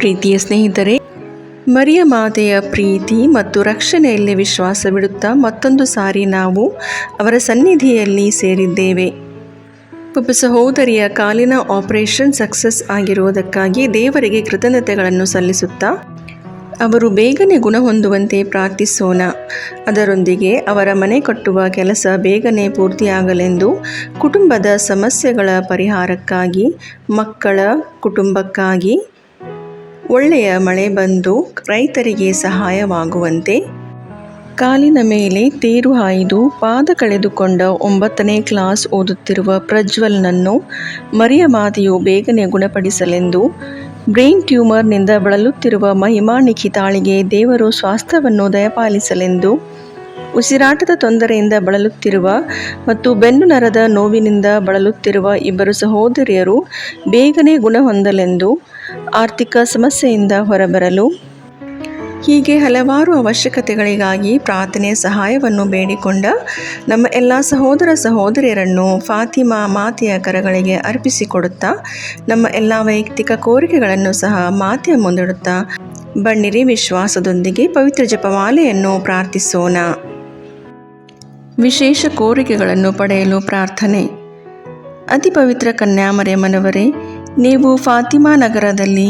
ಪ್ರೀತಿಯ ಸ್ನೇಹಿತರೆ, ಮರಿಯ ಮಾತೆಯ ಪ್ರೀತಿ ಮತ್ತು ರಕ್ಷಣೆಯಲ್ಲಿ ವಿಶ್ವಾಸವಿಡುತ್ತಾ ಮತ್ತೊಂದು ಸಾರಿ ನಾವು ಅವರ ಸನ್ನಿಧಿಯಲ್ಲಿ ಸೇರಿದ್ದೇವೆ. ಒಬ್ಬ ಸಹೋದರಿಯ ಕಾಲಿನ ಆಪರೇಷನ್ ಸಕ್ಸಸ್ ಆಗಿರುವುದಕ್ಕಾಗಿ ದೇವರಿಗೆ ಕೃತಜ್ಞತೆಗಳನ್ನು ಸಲ್ಲಿಸುತ್ತಾ ಅವರು ಬೇಗನೆ ಗುಣ ಹೊಂದುವಂತೆ ಪ್ರಾರ್ಥಿಸೋಣ. ಅದರೊಂದಿಗೆ ಅವರ ಮನೆ ಕಟ್ಟುವ ಕೆಲಸ ಬೇಗನೆ ಪೂರ್ತಿಯಾಗಲೆಂದು, ಕುಟುಂಬದ ಸಮಸ್ಯೆಗಳ ಪರಿಹಾರಕ್ಕಾಗಿ, ಮಕ್ಕಳ ಕುಟುಂಬಕ್ಕಾಗಿ ಒಳ್ಳೆಯ ಮಳೆ ಬಂದು ರೈತರಿಗೆ ಸಹಾಯವಾಗುವಂತೆ, ಕಾಲಿನ ಮೇಲೆ ತೇರು ಹಾಯ್ದು ಪಾದ ಕಳೆದುಕೊಂಡ 9ನೇ ಕ್ಲಾಸ್ ಓದುತ್ತಿರುವ ಪ್ರಜ್ವಲ್ನನ್ನು ಮರಿಯ ಮಾತೆಯು ಬೇಗನೆ ಗುಣಪಡಿಸಲೆಂದು, ಬ್ರೈನ್ ಟ್ಯೂಮರ್ನಿಂದ ಬಳಲುತ್ತಿರುವ ಮಹಿಮಾ ನಿಖಿತಾಳಿಗೆ ದೇವರು ಸ್ವಾಸ್ಥ್ಯವನ್ನು ದಯಪಾಲಿಸಲೆಂದು, ಉಸಿರಾಟದ ತೊಂದರೆಯಿಂದ ಬಳಲುತ್ತಿರುವ ಮತ್ತು ಬೆನ್ನು ನರದ ನೋವಿನಿಂದ ಬಳಲುತ್ತಿರುವ 2 ಸಹೋದರಿಯರು ಬೇಗನೆ ಗುಣ ಹೊಂದಲೆಂದು, ಆರ್ಥಿಕ ಸಮಸ್ಯೆಯಿಂದ ಹೊರಬರಲು, ಹೀಗೆ ಹಲವಾರು ಅವಶ್ಯಕತೆಗಳಿಗಾಗಿ ಪ್ರಾರ್ಥನೆಯ ಸಹಾಯವನ್ನು ಬೇಡಿಕೊಂಡ ನಮ್ಮ ಎಲ್ಲ ಸಹೋದರ ಸಹೋದರಿಯರನ್ನು ಫಾತಿಮಾ ಮಾತೆಯ ಕರಗಳಿಗೆ ಅರ್ಪಿಸಿಕೊಡುತ್ತಾ ನಮ್ಮ ಎಲ್ಲ ವೈಯಕ್ತಿಕ ಕೋರಿಕೆಗಳನ್ನು ಸಹ ಮಾತೆಯ ಮುಂದಿಡುತ್ತಾ ಬನ್ನಿರಿ ವಿಶ್ವಾಸದೊಂದಿಗೆ ಪವಿತ್ರ ಜಪಮಾಲೆಯನ್ನು ಪ್ರಾರ್ಥಿಸೋಣ. ವಿಶೇಷ ಕೋರಿಕೆಗಳನ್ನು ಪಡೆಯಲು ಪ್ರಾರ್ಥನೆ. ಅತಿ ಪವಿತ್ರ ಕನ್ಯಾಮರಿಯಮ್ಮನವರೇ, ನೀವು ಫಾತಿಮಾ ನಗರದಲ್ಲಿ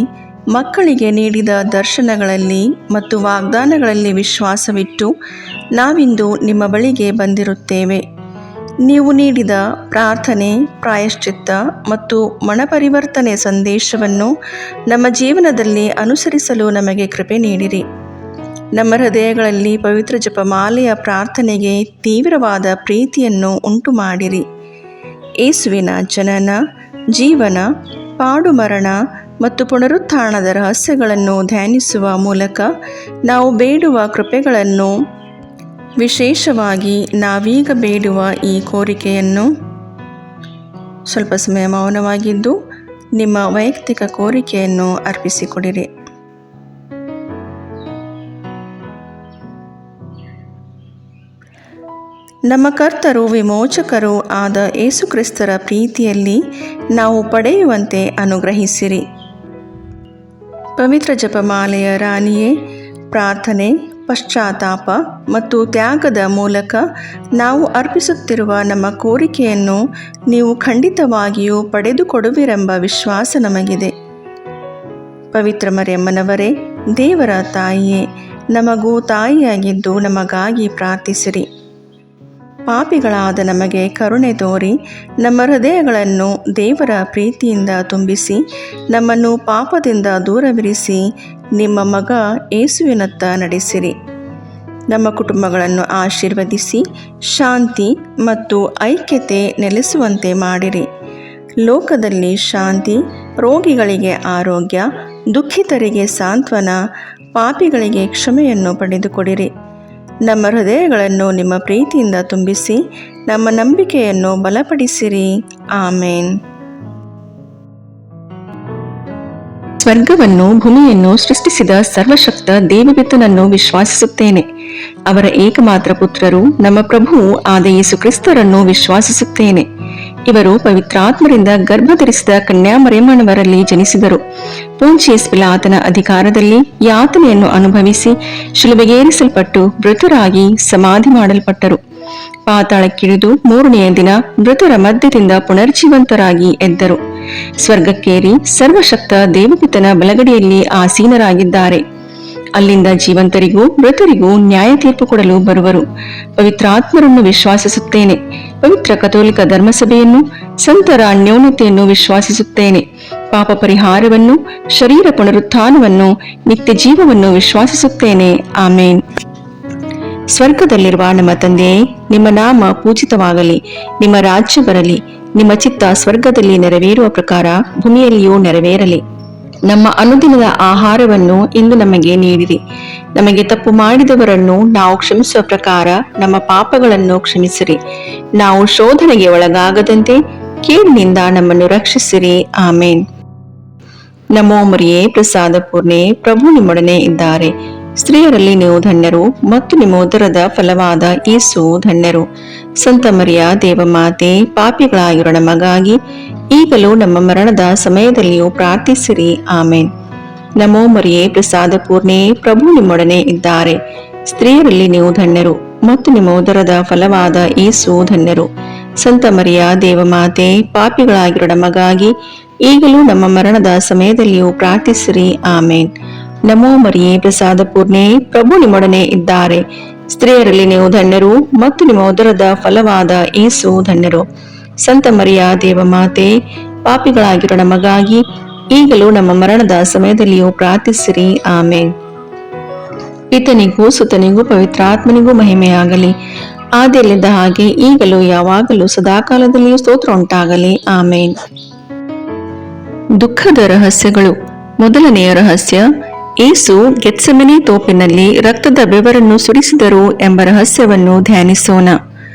ಮಕ್ಕಳಿಗೆ ನೀಡಿದ ದರ್ಶನಗಳಲ್ಲಿ ಮತ್ತು ವಾಗ್ದಾನಗಳಲ್ಲಿ ವಿಶ್ವಾಸವಿಟ್ಟು ನಾವಿಂದು ನಿಮ್ಮ ಬಳಿಗೆ ಬಂದಿರುತ್ತೇವೆ. ನೀವು ನೀಡಿದ ಪ್ರಾರ್ಥನೆ, ಪ್ರಾಯಶ್ಚಿತ್ತ ಮತ್ತು ಮನಪರಿವರ್ತನೆ ಸಂದೇಶವನ್ನು ನಮ್ಮ ಜೀವನದಲ್ಲಿ ಅನುಸರಿಸಲು ನಮಗೆ ಕೃಪೆ ನೀಡಿರಿ. ನಮ್ಮ ಹೃದಯಗಳಲ್ಲಿ ಪವಿತ್ರ ಜಪಮಾಲೆಯ ಪ್ರಾರ್ಥನೆಗೆ ತೀವ್ರವಾದ ಪ್ರೀತಿಯನ್ನು ಉಂಟು ಮಾಡಿರಿ. ಯೇಸುವಿನ ಜನನ, ಜೀವನ, ಪಾಡು ಮರಣ ಮತ್ತು ಪುನರುತ್ಥಾನದ ರಹಸ್ಯಗಳನ್ನು ಧ್ಯಾನಿಸುವ ಮೂಲಕ ನಾವು ಬೇಡುವ ಕೃಪೆಗಳನ್ನು, ವಿಶೇಷವಾಗಿ ನಾವೀಗ ಬೇಡುವ ಈ ಕೋರಿಕೆಯನ್ನು, ಸ್ವಲ್ಪ ಸಮಯ ಮೌನವಾಗಿದ್ದು ನಿಮ್ಮ ವೈಯಕ್ತಿಕ ಕೋರಿಕೆಯನ್ನು ಅರ್ಪಿಸಿಕೊಡಿರಿ. ನಮ್ಮ ಕರ್ತರು ವಿಮೋಚಕರೂ ಆದ ಯೇಸುಕ್ರಿಸ್ತರ ಪ್ರೀತಿಯಲ್ಲಿ ನಾವು ಪಡೆಯುವಂತೆ ಅನುಗ್ರಹಿಸಿರಿ. ಪವಿತ್ರ ಜಪಮಾಲೆಯ ರಾಣಿಯೇ, ಪ್ರಾರ್ಥನೆ, ಪಶ್ಚಾತ್ತಾಪ ಮತ್ತು ತ್ಯಾಗದ ಮೂಲಕ ನಾವು ಅರ್ಪಿಸುತ್ತಿರುವ ನಮ್ಮ ಕೋರಿಕೆಯನ್ನು ನೀವು ಖಂಡಿತವಾಗಿಯೂ ಪಡೆದುಕೊಡುವಿರೆಂಬ ವಿಶ್ವಾಸ ನಮಗಿದೆ. ಪವಿತ್ರ ಮರಿಯಮ್ಮನವರೇ, ದೇವರ ತಾಯಿಯೇ, ನಮಗೂ ತಾಯಿಯಾಗಿದ್ದು ನಮಗಾಗಿ ಪ್ರಾರ್ಥಿಸಿರಿ. ಪಾಪಿಗಳಾದ ನಮಗೆ ಕರುಣೆ ತೋರಿ ನಮ್ಮ ಹೃದಯಗಳನ್ನು ದೇವರ ಪ್ರೀತಿಯಿಂದ ತುಂಬಿಸಿ ನಮ್ಮನ್ನು ಪಾಪದಿಂದ ದೂರವಿರಿಸಿ ನಿಮ್ಮ ಮಗ ಯೇಸುವಿನತ್ತ ನಡೆಸಿರಿ. ನಮ್ಮ ಕುಟುಂಬಗಳನ್ನು ಆಶೀರ್ವದಿಸಿ ಶಾಂತಿ ಮತ್ತು ಐಕ್ಯತೆ ನೆಲೆಸುವಂತೆ ಮಾಡಿರಿ. ಲೋಕದಲ್ಲಿ ಶಾಂತಿ, ರೋಗಿಗಳಿಗೆ ಆರೋಗ್ಯ, ದುಃಖಿತರಿಗೆ ಸಾಂತ್ವನ, ಪಾಪಿಗಳಿಗೆ ಕ್ಷಮೆಯನ್ನು ಪಡೆದುಕೊಡಿರಿ. ನಮ್ಮ ಹೃದಯಗಳನ್ನು ನಿಮ್ಮ ಪ್ರೀತಿಯಿಂದ ತುಂಬಿಸಿ ನಮ್ಮ ನಂಬಿಕೆಯನ್ನು ಬಲಪಡಿಸಿರಿ. ಆಮೇನ್. ಸ್ವರ್ಗವನ್ನು ಭೂಮಿಯನ್ನು ಸೃಷ್ಟಿಸಿದ ಸರ್ವಶಕ್ತ ದೇವಪಿತನನ್ನು ವಿಶ್ವಾಸಿಸುತ್ತೇನೆ. ಅವರ ಏಕಮಾತ್ರ ಪುತ್ರರು ನಮ್ಮ ಪ್ರಭುವು ಆದ ಯೇಸು ಕ್ರಿಸ್ತರನ್ನು ವಿಶ್ವಾಸಿಸುತ್ತೇನೆ. ಇವರು ಪವಿತ್ರಾತ್ಮರಿಂದ ಗರ್ಭಧರಿಸಿದ ಕನ್ಯಾಮರಿಯಮ್ಮನವರಲ್ಲಿ ಜನಿಸಿದರು. ಪೊಂಚಿಯಸ್ ಪಿಲಾತನ ಅಧಿಕಾರದಲ್ಲಿ ಯಾತನೆಯನ್ನು ಅನುಭವಿಸಿ ಶಿಲುಬೆಗೇರಿಸಲ್ಪಟ್ಟು ಮೃತರಾಗಿ ಸಮಾಧಿ ಮಾಡಲ್ಪಟ್ಟರು. ಪಾತಾಳಕ್ಕಿಳಿದು 3ನೆಯ ದಿನ ಮೃತರ ಮಧ್ಯದಿಂದ ಪುನರ್ಜೀವಂತರಾಗಿ ಎದ್ದರು. ಸ್ವರ್ಗಕ್ಕೇರಿ ಸರ್ವಶಕ್ತ ದೇವಪಿತನ ಬಲಗಡೆಯಲ್ಲಿ ಆಸೀನರಾಗಿದ್ದಾರೆ. ಅಲ್ಲಿಂದ ಜೀವಂತರಿಗೂ ಮೃತರಿಗೂ ನ್ಯಾಯ ತೀರ್ಪು ಕೊಡಲು ಬರುವರು. ಪವಿತ್ರಾತ್ಮರನ್ನು ವಿಶ್ವಾಸಿಸುತ್ತೇನೆ. ಪವಿತ್ರ ಕಥೋಲಿಕ ಧರ್ಮಸಭೆಯನ್ನು, ಸಂತರ ಅನ್ಯೋನ್ಯತೆಯನ್ನು ವಿಶ್ವಾಸಿಸುತ್ತೇನೆ. ಪಾಪ ಪರಿಹಾರವನ್ನು, ಶರೀರ ಪುನರುತ್ಥಾನವನ್ನು, ನಿತ್ಯ ಜೀವವನ್ನು ವಿಶ್ವಾಸಿಸುತ್ತೇನೆ. ಆಮೇನ್. ಸ್ವರ್ಗದಲ್ಲಿರುವ ನಮ್ಮ ತಂದೆಯೇ, ನಿಮ್ಮ ನಾಮ ಪೂಜಿತವಾಗಲಿ. ನಿಮ್ಮ ರಾಜ್ಯ ಬರಲಿ. ನಿಮ್ಮ ಚಿತ್ತ ಸ್ವರ್ಗದಲ್ಲಿ ನೆರವೇರುವ ಪ್ರಕಾರ ಭೂಮಿಯಲ್ಲಿಯೂ ನೆರವೇರಲಿ. ನಮ್ಮ ಅನುದಿನದ ಆಹಾರವನ್ನು ಇಂದು ನಮಗೆ ನೀಡಿರಿ. ನಮಗೆ ತಪ್ಪು ಮಾಡಿದವರನ್ನು ನಾವು ಕ್ಷಮಿಸುವ ಪ್ರಕಾರ ನಮ್ಮ ಪಾಪಗಳನ್ನು ಕ್ಷಮಿಸಿರಿ. ನಾವು ಶೋಧನೆಗೆ ಒಳಗಾಗದಂತೆ ಕೇಡಿನಿಂದ ನಮ್ಮನ್ನು ರಕ್ಷಿಸಿರಿ. ಆಮೇನ್. ನಮೋ ಮರಿಯೇ, ಪ್ರಸಾದ ಪೂರ್ಣೆ, ಪ್ರಭು ನಿಮ್ಮೊಡನೆ ಇದ್ದಾರೆ. ಸ್ತ್ರೀಯರಲ್ಲಿ ನೀವು ಧನ್ಯರು ಮತ್ತು ನಿಮ್ಮ ಉದರದ ಫಲವಾದ ಯೇಸು ಧನ್ಯರು. ಸಂತ ಮರಿಯ ದೇವಮಾತೆ, ಪಾಪಿಗಳಾಗಿರೋ ನಮಗಾಗಿ ಈಗಲೂ ನಮ್ಮ ಮರಣದ ಸಮಯದಲ್ಲಿಯೂ ಪ್ರಾರ್ಥಿಸಿರಿ. ಆಮೇನ್. ನಮೋ ಮರಿಯೇ ಪ್ರಸಾದ ಪೂರ್ಣೆ, ಪ್ರಭು ನಿಮ್ಮೊಡನೆ ಇದ್ದಾರೆ. ಸ್ತ್ರೀಯರಲ್ಲಿ ನೀವು ಧನ್ಯರು ಮತ್ತು ನಿಮ್ಮ ಉದರದ ಫಲವಾದ ಯೇಸು ಧನ್ಯರು. ಸಂತ ಮರಿಯ ದೇವಮಾತೆ, ಪಾಪಿಗಳಾಗಿರೋ ನಮಗಾಗಿ ಈಗಲೂ ನಮ್ಮ ಮರಣದ ಸಮಯದಲ್ಲಿಯೂ ಪ್ರಾರ್ಥಿಸಿರಿ. ಆಮೇನ್. ನಮೋ ಮರಿಯೇ ಪ್ರಸಾದ ಪೂರ್ಣೆ, ಪ್ರಭು ನಿಮ್ಮೊಡನೆ ಇದ್ದಾರೆ. ಸ್ತ್ರೀಯರಲ್ಲಿ ನೀವು ಧನ್ಯರು ಮತ್ತು ನಿಮ್ಮ ಉದರದ ಫಲವಾದ ಯೇಸು ಧನ್ಯರು. ಸಂತ ಮರಿಯ ದೇವಮಾತೆ, ಪಾಪಿಗಳಾಗಿರೋ ನಮಗಾಗಿ ಈಗಲೂ ನಮ್ಮ ಮರಣದ ಸಮಯದಲ್ಲಿಯೂ ಪ್ರಾರ್ಥಿಸಿರಿ. ಆಮೇನ್. ಪಿತನಿಗೂ ಸುತನಿಗೂ ಪವಿತ್ರಾತ್ಮನಿಗೂ ಮಹಿಮೆಯಾಗಲಿ, ಆದಿಯಲ್ಲಿದ್ದ ಹಾಗೆ ಈಗಲೂ ಯಾವಾಗಲೂ ಸದಾಕಾಲದಲ್ಲಿಯೂ ಸ್ತೋತ್ರ ಉಂಟಾಗಲಿ. ಆಮೇನ್. ದುಃಖದ ರಹಸ್ಯಗಳು. ಮೊದಲನೆಯ ರಹಸ್ಯ, ಯೇಸು ಗೆತ್ಸೆಮನೆ ತೋಪಿನಲ್ಲಿ ರಕ್ತದ ಬೆವರನ್ನು ಸುರಿಸಿದರು ಎಂಬ ರಹಸ್ಯವನ್ನು ಧ್ಯಾನಿಸೋಣ.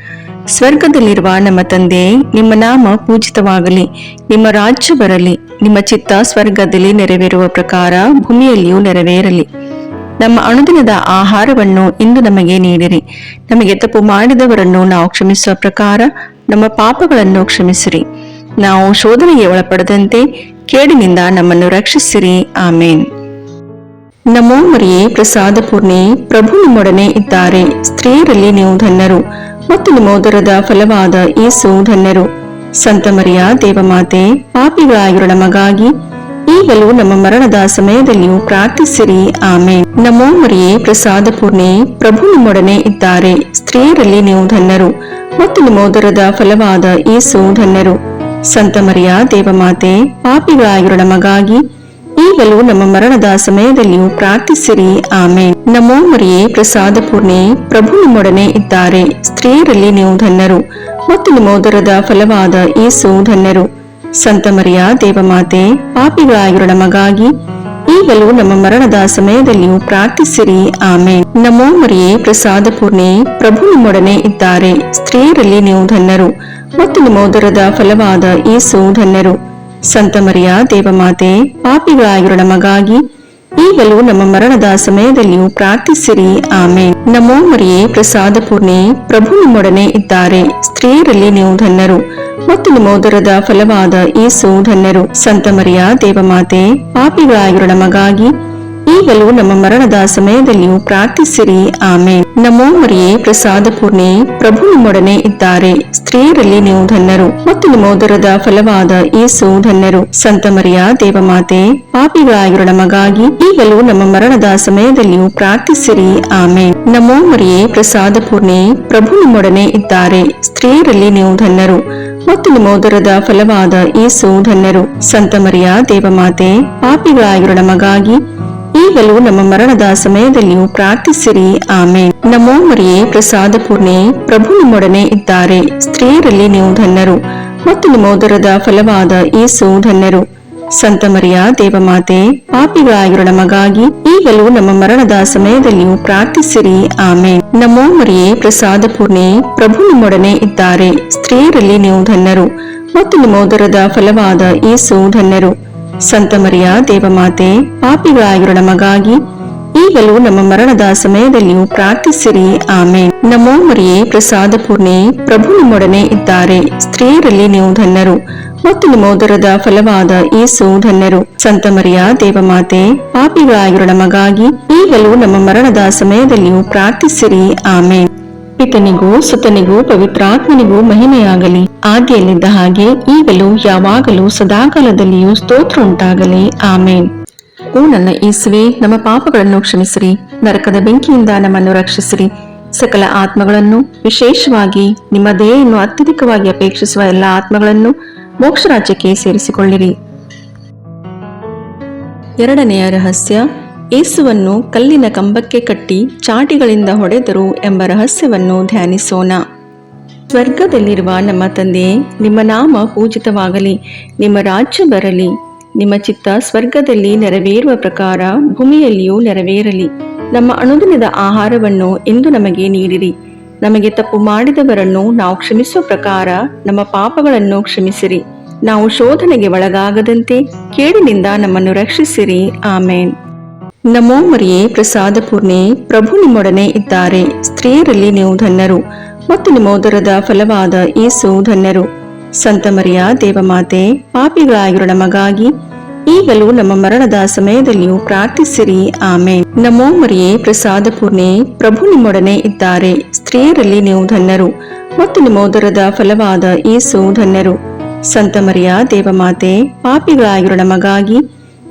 ಸ್ವರ್ಗದಲ್ಲಿರುವ ನಮ್ಮ ತಂದೆ, ನಿಮ್ಮ ನಾಮ ಪೂಜಿತವಾಗಲಿ, ನಿಮ್ಮ ರಾಜ್ಯ ಬರಲಿ, ನಿಮ್ಮ ಚಿತ್ತ ಸ್ವರ್ಗದಲ್ಲಿ ನೆರವೇರುವ ಪ್ರಕಾರ ಭೂಮಿಯಲ್ಲಿಯೂ ನೆರವೇರಲಿ. ನಮ್ಮ ಅನುದಿನದ ಆಹಾರವನ್ನು ಇಂದು ನಮಗೆ ನೀಡಿರಿ. ನಮಗೆ ತಪ್ಪು ಮಾಡಿದವರನ್ನು ನಾವು ಕ್ಷಮಿಸುವ ಪ್ರಕಾರ ನಮ್ಮ ಪಾಪಗಳನ್ನು ಕ್ಷಮಿಸಿರಿ. ನಾವು ಶೋಧನೆಗೆ ಒಳಪಡದಂತೆ ಕೇಡಿನಿಂದ ನಮ್ಮನ್ನು ರಕ್ಷಿಸಿರಿ. ಆಮೇನ್. ನಮೋ ಮರಿಯೇ ಪ್ರಸಾದ ಪೂರ್ಣೆ, ಪ್ರಭು ನಿಮ್ಮೊಡನೆ ಇದ್ದಾರೆ. ಸ್ತ್ರೀಯರಲ್ಲಿ ನೀವು ಧನ್ಯರು ಮತ್ತು ನಿಮ್ಮ ಉದರದ ಫಲವಾದ ಯೇಸು ಧನ್ಯರು. ಸಂತ ಮರಿಯ ದೇವಮಾತೆ, ಪಾಪಿಗಳಾಗಿರೋ ನಮಗಾಗಿ ಈಗಲೂ ನಮ್ಮ ಮರಣದ ಸಮಯದಲ್ಲಿಯೂ ಪ್ರಾರ್ಥಿಸಿರಿ. ಆಮೇನ್. ನಮೋ ಮರಿಯೇ ಪ್ರಸಾದ ಪೂರ್ಣೆ, ಪ್ರಭು ನಿಮ್ಮೊಡನೆ ಇದ್ದಾರೆ. ಸ್ತ್ರೀಯರಲ್ಲಿ ನೀವು ಧನ್ಯರು ಮತ್ತು ನಿಮ್ಮ ಉದರದ ಫಲವಾದ ಯೇಸು ಧನ್ಯರು. ಸಂತ ಮರಿಯ ದೇವಮಾತೆ, ಪಾಪಿಗಳಾಗಿರೋ ನಮಗಾಗಿ ಈಗಲೂ ನಮ್ಮ ಮರಣದ ಸಮಯದಲ್ಲಿಯೂ ಪ್ರಾರ್ಥಿಸಿರಿ. ಆಮೇನ್. ನಮೋ ಮರಿಯೇ ಪ್ರಸಾದ ಪೂರ್ಣೆ, ಪ್ರಭು ನಿಮ್ಮೊಡನೆ ಇದ್ದಾರೆ. ಸ್ತ್ರೀಯರಲ್ಲಿ ನೀವು ಧನ್ಯರು ಮತ್ತು ನಿಮ್ಮ ಉದರದ ಫಲವಾದ ಯೇಸು ಧನ್ಯರು. ಸಂತ ಮರಿಯ ದೇವಮಾತೆ, ಪಾಪಿಗಳಾಗಿರೋ ನಮಗಾಗಿ ಈಗಲೂ ನಮ್ಮ ಮರಣದ ಸಮಯದಲ್ಲಿಯೂ ಪ್ರಾರ್ಥಿಸಿರಿ. ಆಮೇನ್. ನಮೋ ಮರಿಯೇ ಪ್ರಸಾದ ಪೂರ್ಣೆ, ಪ್ರಭು ನಿಮ್ಮೊಡನೆ ಇದ್ದಾರೆ. ಸ್ತ್ರೀಯರಲ್ಲಿ ನೀವು ಧನ್ಯರು ಮತ್ತು ನಿಮ್ಮ ಉದರದ ಫಲವಾದ ಯೇಸು ಧನ್ಯರು. ಸಂತ ಮರಿಯ ದೇವಮಾತೆ, ಪಾಪಿಗಳಾಗಿರೋ ನಮಗಾಗಿ ಈಗಲೂ ನಮ್ಮ ಮರಣದ ಸಮಯದಲ್ಲಿಯೂ ಪ್ರಾರ್ಥಿಸಿರಿ. ಆಮೇನ್. ನಮೋ ಮರಿಯೇ ಪ್ರಸಾದ ಪೂರ್ಣೆ, ಪ್ರಭು ನಿಮ್ಮೊಡನೆ ಇದ್ದಾರೆ. ಸ್ತ್ರೀಯರಲ್ಲಿ ನೀವು ಧನ್ಯರು ಮತ್ತು ನಿಮ್ಮ ಉದರದ ಫಲವಾದ ಯೇಸು ಧನ್ಯರು. ಸಂತ ಮರಿಯ ದೇವಮಾತೆ, ಪಾಪಿಗಳಾಗಿರೋ ನಮಗಾಗಿ ಈಗಲೂ ನಮ್ಮ ಮರಣದ ಸಮಯದಲ್ಲಿಯೂ ಪ್ರಾರ್ಥಿಸಿರಿ. ಆಮೇನ್. ನಮೋ ಮರಿಯೇ ಪ್ರಸಾದ ಪೂರ್ಣೆ, ಪ್ರಭು ನಿಮ್ಮೊಡನೆ ಇದ್ದಾರೆ. ಸ್ತ್ರೀಯರಲ್ಲಿ ನೀವು ಧನ್ಯರು ಮತ್ತು ನಿಮ್ಮ ಉದರದ ಫಲವಾದ ಯೇಸು ಧನ್ಯರು. ಸಂತ ಮರಿಯ ದೇವಮಾತೆ, ಪಾಪಿಗಳಾಗಿರೋ ನಮಗಾಗಿ ಈಗಲೂ ನಮ್ಮ ಮರಣದ ಸಮಯದಲ್ಲಿಯೂ ಪ್ರಾರ್ಥಿಸಿರಿ. ಆಮೇನ್. ನಮೋ ಮರಿಯೇ ಪ್ರಸಾದ ಪೂರ್ಣೆ, ಪ್ರಭು ನಿಮ್ಮೊಡನೆ ಇದ್ದಾರೆ. ಸ್ತ್ರೀಯರಲ್ಲಿ ನೀವು ಧನ್ಯರು ಮತ್ತು ನಿಮ್ಮ ಉದರದ ಫಲವಾದ ಯೇಸು ಧನ್ಯರು. ಸಂತ ಮರಿಯ ದೇವಮಾತೆ, ಪಾಪಿಗಳಾಗಿರೋ ನಮಗಾಗಿ ಈಗಲೂ ನಮ್ಮ ಮರಣದ ಸಮಯದಲ್ಲಿಯೂ ಪ್ರಾರ್ಥಿಸಿರಿ. ಆಮೇನ್. ನಮೋ ಮರಿಯೇ ಪ್ರಸಾದ ಪೂರ್ಣೆ, ಪ್ರಭು ನಿಮ್ಮೊಡನೆ ಇದ್ದಾರೆ. ಸ್ತ್ರೀಯರಲ್ಲಿ ನೀವು ಧನ್ಯರು ಮತ್ತು ನಿಮ್ಮ ಉದರದ ಫಲವಾದ ಯೇಸು ಧನ್ಯರು. ಸಂತ ಮರಿಯ ದೇವಮಾತೆ, ಪಾಪಿಗಳಾಗಿರೋ ನಮಗಾಗಿ ಈಗಲೂ ನಮ್ಮ ಮರಣದ ಸಮಯದಲ್ಲಿಯೂ ಪ್ರಾರ್ಥಿಸಿರಿ. ಆಮೇನ್. ನಮೋ ಮರಿಯೇ ಪ್ರಸಾದ ಪೂರ್ಣೆ, ಪ್ರಭು ನಿಮ್ಮೊಡನೆ ಇದ್ದಾರೆ. ಸ್ತ್ರೀಯರಲ್ಲಿ ನೀವು ಧನ್ಯರು ಮತ್ತು ನಿಮ್ಮ ಉದರದ ಫಲವಾದ ಯೇಸು ಧನ್ಯರು. ಸಂತ ಮರಿಯ ದೇವಮಾತೆ, ಪಾಪಿಗಳಾಗಿರೋ ನಮಗಾಗಿ ಈಗಲೂ ನಮ್ಮ ಮರಣದ ಸಮಯದಲ್ಲಿಯೂ ಪ್ರಾರ್ಥಿಸಿರಿ. ಆಮೇನ್. ನಮೋ ಮರಿಯೇ ಪ್ರಸಾದ ಪೂರ್ಣೆ, ಪ್ರಭು ನಿಮ್ಮೊಡನೆ ಇದ್ದಾರೆ. ಸ್ತ್ರೀಯರಲ್ಲಿ ನೀವು ಧನ್ಯರು ಮತ್ತು ನಿಮ್ಮ ಉದರದ ಫಲವಾದ ಯೇಸು ಧನ್ಯರು. ಸಂತ ಮರಿಯ ದೇವಮಾತೆ, ಪಾಪಿಗಳಾಗಿರೋ ನಮಗಾಗಿ ಈಗಲೂ ನಮ್ಮ ಮರಣದ ಸಮಯದಲ್ಲಿಯೂ ಪ್ರಾರ್ಥಿಸಿರಿ. ಆಮೇನ್. ಪಿತನಿಗೂ ಸುತನಿಗೂ ಪವಿತ್ರಾತ್ಮನಿಗೂ ಮಹಿಮೆಯಾಗಲಿ, ಆದಿಯಲ್ಲಿದ್ದ ಹಾಗೆ ಈಗಲೂ ಯಾವಾಗಲೂ ಸದಾಕಾಲದಲ್ಲಿಯೂ ಸ್ತೋತ್ರ ಉಂಟಾಗಲಿ. ಆಮೇನ್. ಓ ನನ್ನ ಯೇಸುವೇ, ನಮ್ಮ ಪಾಪಗಳನ್ನು ಕ್ಷಮಿಸಿರಿ, ನರಕದ ಬೆಂಕಿಯಿಂದ ನಮ್ಮನ್ನು ರಕ್ಷಿಸಿರಿ, ಸಕಲ ಆತ್ಮಗಳನ್ನು, ವಿಶೇಷವಾಗಿ ನಿಮ್ಮ ದಯೆಯನ್ನು ಅತ್ಯಧಿಕವಾಗಿ ಅಪೇಕ್ಷಿಸುವ ಎಲ್ಲ ಆತ್ಮಗಳನ್ನು ಮೋಕ್ಷ ರಾಜ್ಯಕ್ಕೆ ಸೇರಿಸಿಕೊಳ್ಳಿರಿ. ಎರಡನೆಯ ರಹಸ್ಯ, ಯೇಸುವನ್ನು ಕಲ್ಲಿನ ಕಂಬಕ್ಕೆ ಕಟ್ಟಿ ಚಾಟಿಗಳಿಂದ ಹೊಡೆದರು ಎಂಬ ರಹಸ್ಯವನ್ನು ಧ್ಯಾನಿಸೋಣ. ಸ್ವರ್ಗದಲ್ಲಿರುವ ನಮ್ಮ ತಂದೆಯೇ, ನಿಮ್ಮ ನಾಮ ಪೂಜಿತವಾಗಲಿ, ನಿಮ್ಮ ರಾಜ್ಯ ಬರಲಿ, ನಿಮ್ಮ ಚಿತ್ತ ಸ್ವರ್ಗದಲ್ಲಿ ನೆರವೇರುವ ಪ್ರಕಾರ ಭೂಮಿಯಲ್ಲಿಯೂ ನೆರವೇರಲಿ. ನಮ್ಮ ಅನುದಿನದ ಆಹಾರವನ್ನು ಇಂದು ನಮಗೆ ನೀಡಿರಿ. ನಮಗೆ ತಪ್ಪು ಮಾಡಿದವರನ್ನು ನಾವು ಕ್ಷಮಿಸುವ ಪ್ರಕಾರ ನಮ್ಮ ಪಾಪಗಳನ್ನು ಕ್ಷಮಿಸಿರಿ. ನಾವು ಶೋಧನೆಗೆ ಒಳಗಾಗದಂತೆ ಕೇಡಿನಿಂದ ನಮ್ಮನ್ನು ರಕ್ಷಿಸಿರಿ. ಆಮೇನ್. ನಮೋ ಮರಿಯೇ ಪ್ರಸಾದ ಪೂರ್ಣೆ, ಪ್ರಭು ನಿಮ್ಮೊಡನೆ ಇದ್ದಾರೆ. ಸ್ತ್ರೀಯರಲ್ಲಿ ನೀವು ಧನ್ಯರು ಮತ್ತು ನಿಮ್ಮ ಉದರದ ಫಲವಾದ ಯೇಸು ಧನ್ಯರು. ಸಂತ ಮರಿಯ ದೇವಮಾತೆ, ಪಾಪಿಗಳಾಗಿರೋ ನಮಗಾಗಿ ಈಗಲೂ ನಮ್ಮ ಮರಣದ ಸಮಯದಲ್ಲಿಯೂ ಪ್ರಾರ್ಥಿಸಿರಿ. ಆಮೇನ್. ನಮೋ ಮರಿಯೇ, ಪ್ರಸಾದ ಪೂರ್ಣೆ, ಪ್ರಭು ನಿಮ್ಮೊಡನೆ ಇದ್ದಾರೆ. ಸ್ತ್ರೀಯರಲ್ಲಿ ನೀವು ಧನ್ಯರು ಮತ್ತು ನಿಮ್ಮ ಉದರದ ಫಲವಾದ ಯೇಸು ಧನ್ಯರು. ಸಂತ ಮರಿಯ ದೇವಮಾತೆ, ಪಾಪಿಗಳಾಗಿರೋ ನಮಗಾಗಿ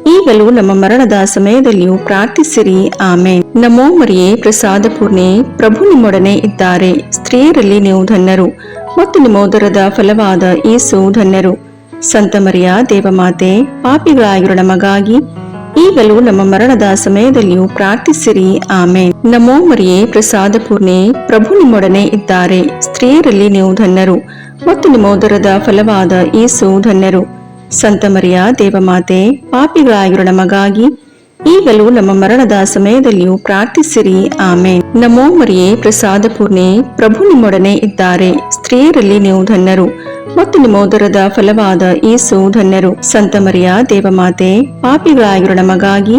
ಈಗಲೂ ನಮ್ಮ ಮರಣದ ಸಮಯದಲ್ಲಿಯೂ ಪ್ರಾರ್ಥಿಸಿರಿ. ಆಮೇನ್. ನಮೋ ಮರಿಯೇ, ಪ್ರಸಾದ ಪೂರ್ಣೆ, ಪ್ರಭು ನಿಮ್ಮೊಡನೆ ಇದ್ದಾರೆ. ಸ್ತ್ರೀಯರಲ್ಲಿ ನೀವು ಧನ್ಯರು ಮತ್ತು ನಿಮ್ಮ ಉದರದ ಫಲವಾದ ಯೇಸು ಧನ್ಯರು. ಸಂತ ಮರಿಯ ದೇವಮಾತೆ, ಪಾಪಿಗಳಾಗಿರೋ ನಮಗಾಗಿ ಈಗಲೂ ನಮ್ಮ ಮರಣದ ಸಮಯದಲ್ಲಿಯೂ ಪ್ರಾರ್ಥಿಸಿರಿ. ಆಮೇನ್. ನಮೋ ಮರಿಯೇ, ಪ್ರಸಾದ ಪೂರ್ಣೆ, ಪ್ರಭು ನಿಮ್ಮೊಡನೆ ಇದ್ದಾರೆ. ಸ್ತ್ರೀಯರಲ್ಲಿ ನೀವು ಧನ್ಯರು ಮತ್ತು ನಿಮ್ಮ ಉದರದ ಫಲವಾದ ಯೇಸು ಧನ್ಯರು. ಸಂತ ಮರಿಯ ದೇವಮಾತೆ, ಪಾಪಿಗಳಾಗಿರೋ ನಮಗಾಗಿ ಈಗಲೂ ನಮ್ಮ ಮರಣದ ಸಮಯದಲ್ಲಿಯೂ ಪ್ರಾರ್ಥಿಸಿರಿ. ಆಮೇನ್. ನಮೋ ಮರಿಯೇ, ಪ್ರಸಾದ ಪೂರ್ಣೆ, ಪ್ರಭು ನಿಮ್ಮೊಡನೆ ಇದ್ದಾರೆ. ಸ್ತ್ರೀಯರಲ್ಲಿ ನೀವು ಧನ್ಯರು ಮತ್ತು ನಿಮ್ಮ ಉದರದ ಫಲವಾದ ಯೇಸು ಧನ್ಯರು. ಸಂತ ಮರಿಯ ದೇವಮಾತೆ, ಪಾಪಿಗಳಾಗಿರೋ ನಮಗಾಗಿ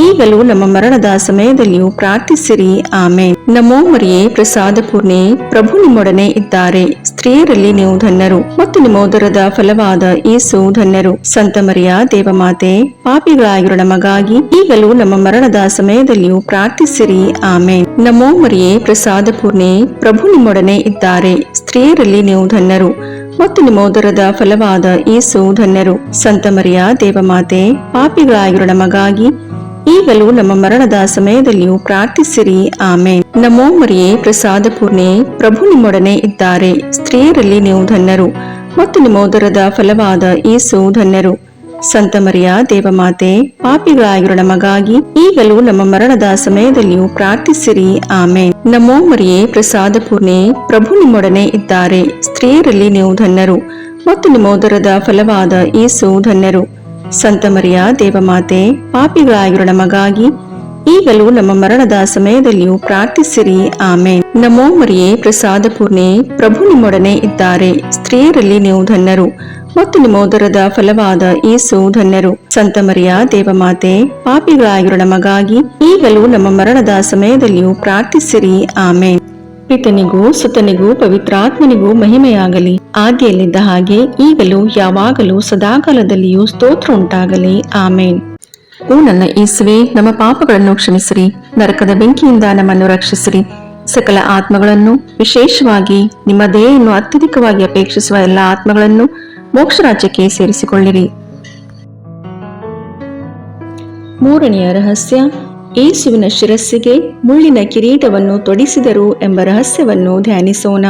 ಈಗಲೂ ನಮ್ಮ ಮರಣದ ಸಮಯದಲ್ಲಿಯೂ ಪ್ರಾರ್ಥಿಸಿರಿ. ಆಮೇನ್. ನಮೋ ಮರಿಯೇ, ಪ್ರಸಾದ ಪೂರ್ಣೆ, ಪ್ರಭು ನಿಮ್ಮೊಡನೆ ಇದ್ದಾರೆ. ಸ್ತ್ರೀಯರಲ್ಲಿ ನೀವು ಧನ್ಯರು ಮತ್ತು ನಿಮ್ಮ ಉದರದ ಫಲವಾದ ಯೇಸು ಧನ್ಯರು. ಸಂತ ಮರಿಯ ದೇವಮಾತೆ, ಪಾಪಿಗಳಾಗಿರೋ ನಮಗಾಗಿ ಈಗಲೂ ನಮ್ಮ ಮರಣದ ಸಮಯದಲ್ಲಿಯೂ ಪ್ರಾರ್ಥಿಸಿರಿ. ಆಮೇನ್. ನಮೋ ಮರಿಯೇ, ಪ್ರಸಾದ ಪೂರ್ಣೆ, ಪ್ರಭು ನಿಮ್ಮೊಡನೆ ಇದ್ದಾರೆ. ಸ್ತ್ರೀಯರಲ್ಲಿ ನೀವು ಧನ್ಯರು ಮತ್ತು ನಿಮ್ಮ ಉದರದ ಫಲವಾದ ಯೇಸು ಧನ್ಯರು. ಸಂತ ಮರಿಯ ದೇವಮಾತೆ, ಪಾಪಿಗಳಾಗಿರೋ ನಮಗಾಗಿ ಈಗಲೂ ನಮ್ಮ ಮರಣದ ಸಮಯದಲ್ಲಿಯೂ ಪ್ರಾರ್ಥಿಸಿರಿ. ಆಮೇನ್. ನಮೋ ಮರಿಯೇ, ಪ್ರಸಾದ ಪೂರ್ಣೆ, ಪ್ರಭು ನಿಮ್ಮೊಡನೆ ಇದ್ದಾರೆ. ಸ್ತ್ರೀಯರಲ್ಲಿ ನೀವು ಧನ್ಯರು ಮತ್ತು ನಿಮ್ಮ ಉದರದ ಫಲವಾದ ಯೇಸು ಧನ್ಯರು. ಸಂತ ಮರಿಯ ದೇವಮಾತೆ, ಪಾಪಿಗಳಾಗಿರೋ ನಮಗಾಗಿ ಈಗಲೂ ನಮ್ಮ ಮರಣದ ಸಮಯದಲ್ಲಿಯೂ ಪ್ರಾರ್ಥಿಸಿರಿ. ಆಮೇನ್. ನಮೋ ಮರಿಯೇ, ಪ್ರಸಾದ ಪೂರ್ಣೆ, ಪ್ರಭು ನಿಮ್ಮೊಡನೆ ಇದ್ದಾರೆ. ಸ್ತ್ರೀಯರಲ್ಲಿ ನೀವು ಧನ್ಯರು ಮತ್ತು ನಿಮ್ಮ ಉದರದ ಫಲವಾದ ಯೇಸು ಧನ್ಯರು. ಸಂತ ಮರಿಯ ದೇವಮಾತೆ, ಪಾಪಿಗಳಾಗಿರೋ ನಮಗಾಗಿ ಈಗಲೂ ನಮ್ಮ ಮರಣದ ಸಮಯದಲ್ಲಿಯೂ ಪ್ರಾರ್ಥಿಸಿರಿ. ಆಮೇನ್. ನಮೋ ಮರಿಯೇ, ಪ್ರಸಾದ ಪೂರ್ಣೆ, ಪ್ರಭು ನಿಮ್ಮೊಡನೆ ಇದ್ದಾರೆ. ಸ್ತ್ರೀಯರಲ್ಲಿ ನೀವು ಧನ್ಯರು ಮತ್ತು ನಿಮ್ಮ ಉದರದ ಫಲವಾದ ಯೇಸು ಧನ್ಯರು. ಸಂತ ಮರಿಯ ದೇವಮಾತೆ, ಪಾಪಿಗಳಾಗಿರೋ ನಮಗಾಗಿ ಈಗಲೂ ನಮ್ಮ ಮರಣದ ಸಮಯದಲ್ಲಿಯೂ ಪ್ರಾರ್ಥಿಸಿರಿ. ಆಮೇನ್. ಪಿತನಿಗೂ ಸುತನಿಗೂ ಪವಿತ್ರಾತ್ಮನಿಗೂ ಮಹಿಮೆಯಾಗಲಿ, ಆದಿಯಲ್ಲಿದ್ದ ಹಾಗೆ ಈಗಲೂ ಯಾವಾಗಲೂ ಸದಾಕಾಲದಲ್ಲಿಯೂ ಸ್ತೋತ್ರ ಉಂಟಾಗಲಿ. ಆಮೇನ್. ಓ ನನ್ನ ಯೇಸುವೇ, ನಮ್ಮ ಪಾಪಗಳನ್ನು ಕ್ಷಮಿಸಿರಿ, ನರಕದ ಬೆಂಕಿಯಿಂದ ನಮ್ಮನ್ನು ರಕ್ಷಿಸಿರಿ, ಸಕಲ ಆತ್ಮಗಳನ್ನು, ವಿಶೇಷವಾಗಿ ನಿಮ್ಮ ದಯೆಯನ್ನು ಅತ್ಯಧಿಕವಾಗಿ ಅಪೇಕ್ಷಿಸುವ ಎಲ್ಲ ಆತ್ಮಗಳನ್ನು ಮೋಕ್ಷ ರಾಜ್ಯಕ್ಕೆ ಸೇರಿಸಿಕೊಳ್ಳಿರಿ. ಮೂರನೆಯ ರಹಸ್ಯ, ಯೇಸುವಿನ ಶಿರಸ್ಸಿಗೆ ಮುಳ್ಳಿನ ಕಿರೀಟವನ್ನು ತೊಡಿಸಿದರು ಎಂಬ ರಹಸ್ಯವನ್ನು ಧ್ಯಾನಿಸೋಣ.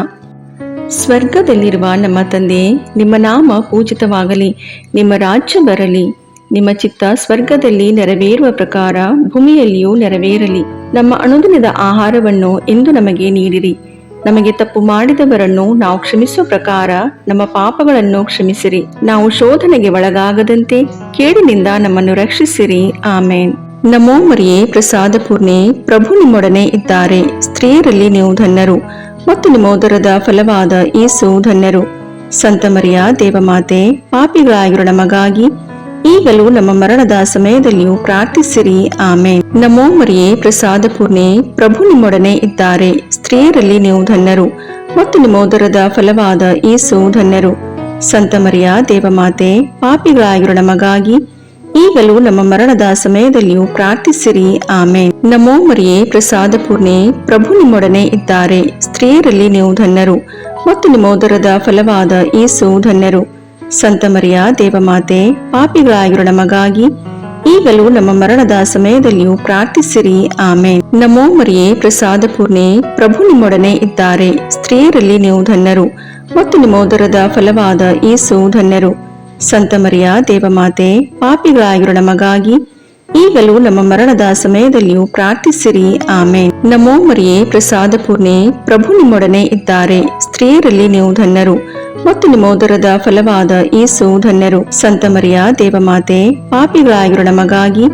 ಸ್ವರ್ಗದಲ್ಲಿರುವ ನಮ್ಮ ತಂದೆಯೇ, ನಿಮ್ಮ ನಾಮ ಪೂಜಿತವಾಗಲಿ, ನಿಮ್ಮ ರಾಜ್ಯ ಬರಲಿ, ನಿಮ್ಮ ಚಿತ್ತ ಸ್ವರ್ಗದಲ್ಲಿ ನೆರವೇರುವ ಪ್ರಕಾರ ಭೂಮಿಯಲ್ಲಿಯೂ ನೆರವೇರಲಿ. ನಮ್ಮ ಅನುದಿನದ ಆಹಾರವನ್ನು ಇಂದು ನಮಗೆ ನೀಡಿರಿ. ನಮಗೆ ತಪ್ಪು ಮಾಡಿದವರನ್ನು ನಾವು ಕ್ಷಮಿಸುವ ಪ್ರಕಾರ ನಮ್ಮ ಪಾಪಗಳನ್ನು ಕ್ಷಮಿಸಿರಿ. ನಾವು ಶೋಧನೆಗೆ ಒಳಗಾಗದಂತೆ ಕೇಡಿನಿಂದ ನಮ್ಮನ್ನು ರಕ್ಷಿಸಿರಿ. ಆಮೇನ್. ನಮೋ ಮರಿಯೇ, ಪ್ರಸಾದ ಪೂರ್ಣೆ, ಪ್ರಭು ನಿಮ್ಮೊಡನೆ ಇದ್ದಾರೆ. ಸ್ತ್ರೀಯರಲ್ಲಿ ನೀವು ಧನ್ಯರು ಮತ್ತು ನಿಮ್ಮ ಉದರದ ಫಲವಾದ ಯೇಸು ಧನ್ಯರು. ಸಂತ ಮರಿಯ ದೇವಮಾತೆ, ಪಾಪಿಗಳಾಗಿರೋ ನಮಗಾಗಿ ಈಗಲೂ ನಮ್ಮ ಮರಣದ ಸಮಯದಲ್ಲಿಯೂ ಪ್ರಾರ್ಥಿಸಿರಿ. ಆಮೇನ್. ನಮೋ ಮರಿಯೇ, ಪ್ರಸಾದ ಪೂರ್ಣೆ, ಪ್ರಭು ನಿಮ್ಮೊಡನೆ ಇದ್ದಾರೆ. ಸ್ತ್ರೀಯರಲ್ಲಿ ನೀವು ಧನ್ಯರು ಮತ್ತು ನಿಮ್ಮ ಉದರದ ಫಲವಾದ ಯೇಸು ಧನ್ಯರು. ಸಂತ ಮರಿಯ ದೇವಮಾತೆ, ಪಾಪಿಗಳಾಗಿರೋ ನಮಗಾಗಿ ಈಗಲೂ ನಮ್ಮ ಮರಣದ ಸಮಯದಲ್ಲಿಯೂ ಪ್ರಾರ್ಥಿಸಿರಿ. ಆಮೇನ್. ನಮೋ ಮರಿಯೇ, ಪ್ರಸಾದ ಪೂರ್ಣೆ, ಪ್ರಭು ನಿಮ್ಮೊಡನೆ ಇದ್ದಾರೆ. ಸ್ತ್ರೀಯರಲ್ಲಿ ನೀವು ಧನ್ಯರು ಮತ್ತು ನಿಮ್ಮ ಉದರದ ಫಲವಾದ ಯೇಸು ಧನ್ಯರು. ಸಂತ ಮರಿಯ ದೇವಮಾತೆ, ಪಾಪಿಗಳಾಗಿರೋ ನಮಗಾಗಿ ಈಗಲೂ ನಮ್ಮ ಮರಣದ ಸಮಯದಲ್ಲಿಯೂ ಪ್ರಾರ್ಥಿಸಿರಿ. ಆಮೇನ್. ನಮೋ ಮರಿಯೇ, ಪ್ರಸಾದ ಪೂರ್ಣೆ, ಪ್ರಭು ನಿಮ್ಮೊಡನೆ ಇದ್ದಾರೆ. ಸ್ತ್ರೀಯರಲ್ಲಿ ನೀವು ಧನ್ಯರು ಮತ್ತು ನಿಮ್ಮ ಉದರದ ಫಲವಾದ ಯೇಸು ಧನ್ಯರು. ಸಂತ ಮರಿಯ ದೇವಮಾತೆ, ಪಾಪಿಗಳಾಗಿರೋ ನಮಗಾಗಿ ಈಗಲೂ ನಮ್ಮ ಮರಣದ ಸಮಯದಲ್ಲಿಯೂ ಪ್ರಾರ್ಥಿಸಿರಿ. ಆಮೇನ್. ನಮೋ ಮರಿಯೇ, ಪ್ರಸಾದ ಪೂರ್ಣೆ, ಪ್ರಭು ನಿಮ್ಮೊಡನೆ ಇದ್ದಾರೆ. ಸ್ತ್ರೀಯರಲ್ಲಿ ನೀವು ಧನ್ಯರು ಮತ್ತು ನಿಮ್ಮ ಉದರದ ಫಲವಾದ ಯೇಸು ಧನ್ಯರು. ಸಂತ ಮರಿಯ ದೇವಮಾತೆ, ಪಾಪಿಗಳಾಗಿರೋ ನಮಗಾಗಿ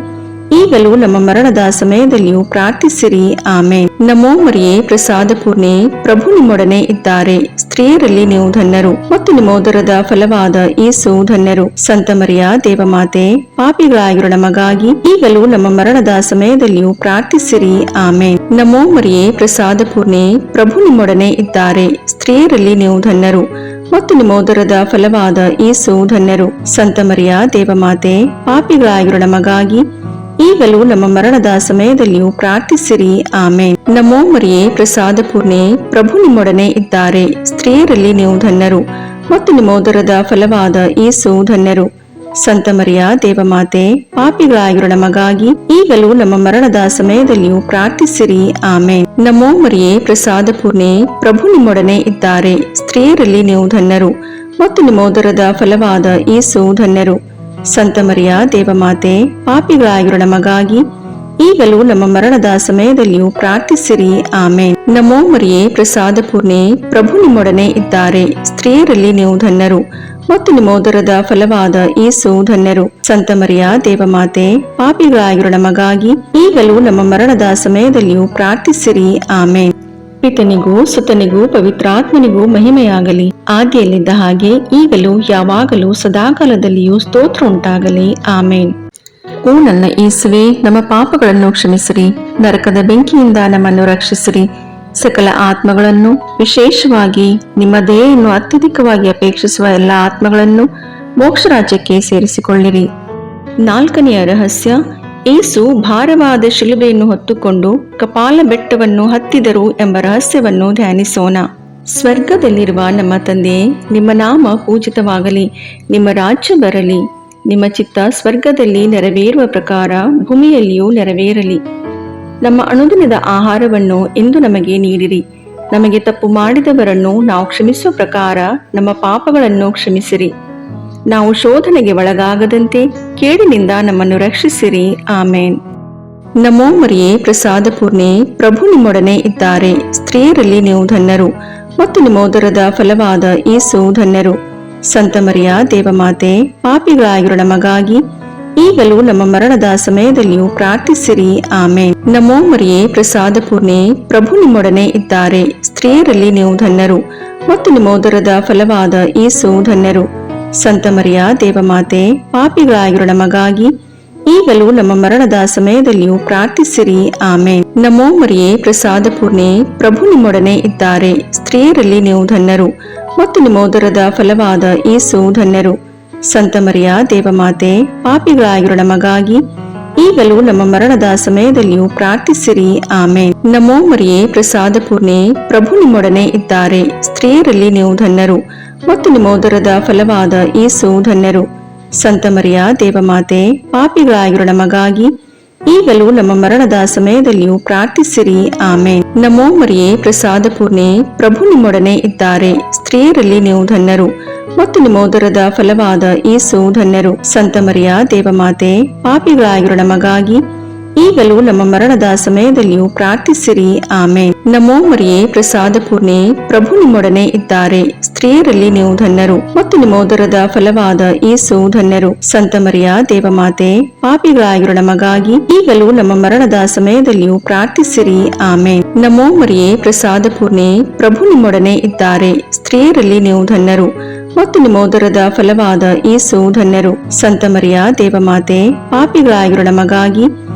ಈಗಲೂ ನಮ್ಮ ಮರಣದ ಸಮಯದಲ್ಲಿಯೂ ಪ್ರಾರ್ಥಿಸಿರಿ. ಆಮೇನ್. ನಮೋ ಮರಿಯೇ, ಪ್ರಸಾದ ಪೂರ್ಣೆ, ಪ್ರಭು ನಿಮ್ಮೊಡನೆ ಇದ್ದಾರೆ. ಸ್ತ್ರೀಯರಲ್ಲಿ ನೀವು ಧನ್ಯರು ಮತ್ತು ನಿಮ್ಮ ಉದರದ ಫಲವಾದ ಯೇಸು ಧನ್ಯರು. ಸಂತ ಮರಿಯ ದೇವಮಾತೆ, ಪಾಪಿಗಳಾಗಿರೋ ನಮಗಾಗಿ ಈಗಲೂ ನಮ್ಮ ಮರಣದ ಸಮಯದಲ್ಲಿಯೂ ಪ್ರಾರ್ಥಿಸಿರಿ. ಆಮೇನ್. ನಮೋ ಮರಿಯೇ, ಪ್ರಸಾದ ಪೂರ್ಣೆ, ಪ್ರಭು ನಿಮ್ಮೊಡನೆ ಇದ್ದಾರೆ. ಸ್ತ್ರೀಯರಲ್ಲಿ ನೀವು ಧನ್ಯರು ಮತ್ತು ನಿಮ್ಮ ಉದರದ ಫಲವಾದ ಯೇಸು ಧನ್ಯರು. ಸಂತ ಮರಿಯ ದೇವಮಾತೆ, ಪಾಪಿಗಳಾಗಿರೋ ನಮಗಾಗಿ ಈಗಲೂ ನಮ್ಮ ಮರಣದ ಸಮಯದಲ್ಲಿಯೂ ಪ್ರಾರ್ಥಿಸಿರಿ. ಆಮೇನ್. ನಮೋ ಮರಿಯೇ, ಪ್ರಸಾದ ಪೂರ್ಣೆ, ಪ್ರಭು ನಿಮ್ಮೊಡನೆ ಇದ್ದಾರೆ. ಸ್ತ್ರೀಯರಲ್ಲಿ ನೀವು ಧನ್ಯರು ಮತ್ತು ನಿಮ್ಮ ಉದರದ ಫಲವಾದ ಯೇಸು ಧನ್ಯರು. ಸಂತ ಮರಿಯ ದೇವಮಾತೆ, ಪಾಪಿಗಳಾಗಿರೋ ನಮಗಾಗಿ ಈಗಲೂ ನಮ್ಮ ಮರಣದ ಸಮಯದಲ್ಲಿಯೂ ಪ್ರಾರ್ಥಿಸಿರಿ. ಆಮೇನ್. ನಮೋ ಮರಿಯೇ, ಪ್ರಸಾದ ಪೂರ್ಣೆ, ಪ್ರಭು ನಿಮ್ಮೊಡನೆ ಇದ್ದಾರೆ. ಸ್ತ್ರೀಯರಲ್ಲಿ ನೀವು ಧನ್ಯರು ಮತ್ತು ನಿಮ್ಮ ಉದರದ ಫಲವಾದ ಯೇಸು ಧನ್ಯರು. ಸಂತ ಮರಿಯ ದೇವಮಾತೆ, ಪಾಪಿಗಳಾಗಿರೋ ನಮಗಾಗಿ ಈಗಲೂ ನಮ್ಮ ಮರಣದ ಸಮಯದಲ್ಲಿಯೂ ಪ್ರಾರ್ಥಿಸಿರಿ. ಆಮೇನ್. ನಮೋ ಮರಿಯೇ, ಪ್ರಸಾದ ಪೂರ್ಣೆ, ಪ್ರಭು ನಿಮ್ಮೊಡನೆ ಇದ್ದಾರೆ. ಸ್ತ್ರೀಯರಲ್ಲಿ ನೀವು ಧನ್ಯರು ಮತ್ತು ನಿಮ್ಮ ಉದರದ ಫಲವಾದ ಯೇಸು ಧನ್ಯರು. ಸಂತ ಮರಿಯ ದೇವಮಾತೆ, ಪಾಪಿಗಳಾಗಿರೋ ನಮಗಾಗಿ ಈಗಲೂ ನಮ್ಮ ಮರಣದ ಸಮಯದಲ್ಲಿಯೂ ಪ್ರಾರ್ಥಿಸಿರಿ. ಆಮೇನ್. ಪಿತನಿಗೂ ಸುತನಿಗೂ ಪವಿತ್ರಾತ್ಮನಿಗೂ ಮಹಿಮೆಯಾಗಲಿ, ಆದಿಯಲ್ಲಿದ್ದ ಹಾಗೆ ಈಗಲೂ ಯಾವಾಗಲೂ ಸದಾಕಾಲದಲ್ಲಿಯೂ ಸ್ತೋತ್ರ ಉಂಟಾಗಲಿ. ಆಮೇನ್. ಓ ನನ್ನ ಯೇಸುವೆ, ನಮ್ಮ ಪಾಪಗಳನ್ನು ಕ್ಷಮಿಸಿರಿ, ನರಕದ ಬೆಂಕಿಯಿಂದ ನಮ್ಮನ್ನು ರಕ್ಷಿಸಿರಿ, ಸಕಲ ಆತ್ಮಗಳನ್ನು, ವಿಶೇಷವಾಗಿ ನಿಮ್ಮ ದಯೆಯನ್ನು ಅತ್ಯಧಿಕವಾಗಿ ಅಪೇಕ್ಷಿಸುವ ಎಲ್ಲ ಆತ್ಮಗಳನ್ನು ಮೋಕ್ಷ ರಾಜ್ಯಕ್ಕೆ ಸೇರಿಸಿಕೊಳ್ಳಿರಿ. 4ನೆಯ ರಹಸ್ಯ, ಯೇಸು ಭಾರವಾದ ಶಿಲುಬೆಯನ್ನು ಹೊತ್ತುಕೊಂಡು ಕಪಾಲ ಬೆಟ್ಟವನ್ನು ಹತ್ತಿದರು ಎಂಬ ರಹಸ್ಯವನ್ನು ಧ್ಯಾನಿಸೋಣ. ಸ್ವರ್ಗದಲ್ಲಿರುವ ನಮ್ಮ ತಂದೆಯೇ, ನಿಮ್ಮ ನಾಮ ಪೂಜಿತವಾಗಲಿ, ನಿಮ್ಮ ರಾಜ್ಯ ಬರಲಿ, ನಿಮ್ಮ ಚಿತ್ತ ಸ್ವರ್ಗದಲ್ಲಿ ನೆರವೇರುವ ಪ್ರಕಾರ ಭೂಮಿಯಲ್ಲಿಯೂ ನೆರವೇರಲಿ. ನಮ್ಮ ಅನುದಿನದ ಆಹಾರವನ್ನು ಇಂದು ನಮಗೆ ನೀಡಿರಿ. ನಮಗೆ ತಪ್ಪು ಮಾಡಿದವರನ್ನು ನಾವು ಕ್ಷಮಿಸುವ ಪ್ರಕಾರ ನಮ್ಮ ಪಾಪಗಳನ್ನು ಕ್ಷಮಿಸಿರಿ. ನಾವು ಶೋಧನೆಗೆ ಒಳಗಾಗದಂತೆ ಕೇಡಿನಿಂದ ನಮ್ಮನ್ನು ರಕ್ಷಿಸಿರಿ. ಆಮೇನ್. ನಮೋ ಮರಿಯೇ, ಪ್ರಸಾದ ಪೂರ್ಣೆ, ಪ್ರಭು ನಿಮ್ಮೊಡನೆ ಇದ್ದಾರೆ. ಸ್ತ್ರೀಯರಲ್ಲಿ ನೀವು ಧನ್ಯರು ಮತ್ತು ನಿಮ್ಮ ಉದರದ ಫಲವಾದ ಯೇಸು ಧನ್ಯರು. ಸಂತ ಮರಿಯ ದೇವಮಾತೆ, ಪಾಪಿಗಳಾಗಿರೋ ನಮಗಾಗಿ ಈಗಲೂ ನಮ್ಮ ಮರಣದ ಸಮಯದಲ್ಲಿಯೂ ಪ್ರಾರ್ಥಿಸಿರಿ. ಆಮೇನ್. ನಮೋ ಮರಿಯೇ, ಪ್ರಸಾದ ಪೂರ್ಣೆ, ಪ್ರಭು ನಿಮ್ಮೊಡನೆ ಇದ್ದಾರೆ. ಸ್ತ್ರೀಯರಲ್ಲಿ ನೀವು ಧನ್ಯರು ಮತ್ತು ನಿಮ್ಮ ಉದರದ ಫಲವಾದ ಯೇಸು ಧನ್ಯರು. ಸಂತ ಮರಿಯ ದೇವಮಾತೆ, ಪಾಪಿಗಳಾಗಿರೋ ನಮಗಾಗಿ ಈಗಲೂ ನಮ್ಮ ಮರಣದ ಸಮಯದಲ್ಲಿಯೂ ಪ್ರಾರ್ಥಿಸಿರಿ. ಆಮೇನ್. ನಮೋ ಮರಿಯೇ, ಪ್ರಸಾದ ಪೂರ್ಣೆ, ಪ್ರಭು ನಿಮ್ಮೊಡನೆ ಇದ್ದಾರೆ. ಸ್ತ್ರೀಯರಲ್ಲಿ ನೀವು ಧನ್ಯರು ಮತ್ತು ನಿಮ್ಮ ಉದರದ ಫಲವಾದ ಯೇಸು ಧನ್ಯರು. ಸಂತ ಮರಿಯ ದೇವಮಾತೆ, ಪಾಪಿಗಳಾಗಿರೋ ನಮಗಾಗಿ ಈಗಲೂ ನಮ್ಮ ಮರಣದ ಸಮಯದಲ್ಲಿಯೂ ಪ್ರಾರ್ಥಿಸಿರಿ. ಆಮೇನ್. ನಮೋ ಮರಿಯೇ, ಪ್ರಸಾದ ಪೂರ್ಣೆ, ಪ್ರಭು ನಿಮ್ಮೊಡನೆ ಇದ್ದಾರೆ. ಸ್ತ್ರೀಯರಲ್ಲಿ ನೀವು ಧನ್ಯರು ಮತ್ತು ನಿಮ್ಮ ಉದರದ ಫಲವಾದ ಯೇಸು ಧನ್ಯರು. ಸಂತ ಮರಿಯ ದೇವಮಾತೆ, ಪಾಪಿಗಳಾಗಿರೋ ನಮಗಾಗಿ ಈಗಲೂ ನಮ್ಮ ಮರಣದ ಸಮಯದಲ್ಲಿಯೂ ಪ್ರಾರ್ಥಿಸಿರಿ. ಆಮೇನ್. ನಮೋ ಮರಿಯೇ, ಪ್ರಸಾದ ಪೂರ್ಣೆ, ಪ್ರಭು ನಿಮ್ಮೊಡನೆ ಇದ್ದಾರೆ. ಸ್ತ್ರೀಯರಲ್ಲಿ ನೀವು ಧನ್ಯರು ಮತ್ತು ನಿಮ್ಮ ಉದರದ ಫಲವಾದ ಯೇಸು ಧನ್ಯರು. ಸಂತ ಮರಿಯ ದೇವಮಾತೆ, ಪಾಪಿಗಳಾಗಿರೋ ನಮಗಾಗಿ ಈಗಲೂ ನಮ್ಮ ಮರಣದ ಸಮಯದಲ್ಲಿಯೂ ಪ್ರಾರ್ಥಿಸಿರಿ. ಆಮೇನ್. ನಮೋ ಮರಿಯೇ, ಪ್ರಸಾದ ಪೂರ್ಣೆ, ಪ್ರಭು ನಿಮ್ಮೊಡನೆ ಇದ್ದಾರೆ. ಸ್ತ್ರೀಯರಲ್ಲಿ ನೀವು ಧನ್ಯರು ಮತ್ತು ನಿಮ್ಮ ಉದರದ ಫಲವಾದ ಯೇಸು ಧನ್ಯರು. ಸಂತ ಮರಿಯ ದೇವಮಾತೆ, ಪಾಪಿಗಳಾಗಿರೋ ನಮಗಾಗಿ ಈಗಲೂ ನಮ್ಮ ಮರಣದ ಸಮಯದಲ್ಲಿಯೂ ಪ್ರಾರ್ಥಿಸಿರಿ. ಆಮೇನ್. ನಮೋ ಮರಿಯೇ, ಪ್ರಸಾದ ಪೂರ್ಣೆ, ಪ್ರಭು ನಿಮ್ಮೊಡನೆ ಇದ್ದಾರೆ. ಸ್ತ್ರೀಯರಲ್ಲಿ ನೀವು ಧನ್ಯರು ಮತ್ತು ನಿಮ್ಮ ಉದರದ ಫಲವಾದ ಯೇಸು ಧನ್ಯರು. ಸಂತ ಮರಿಯ ದೇವಮಾತೆ, ಪಾಪಿಗಳಾಗಿರೋ ನಮಗಾಗಿ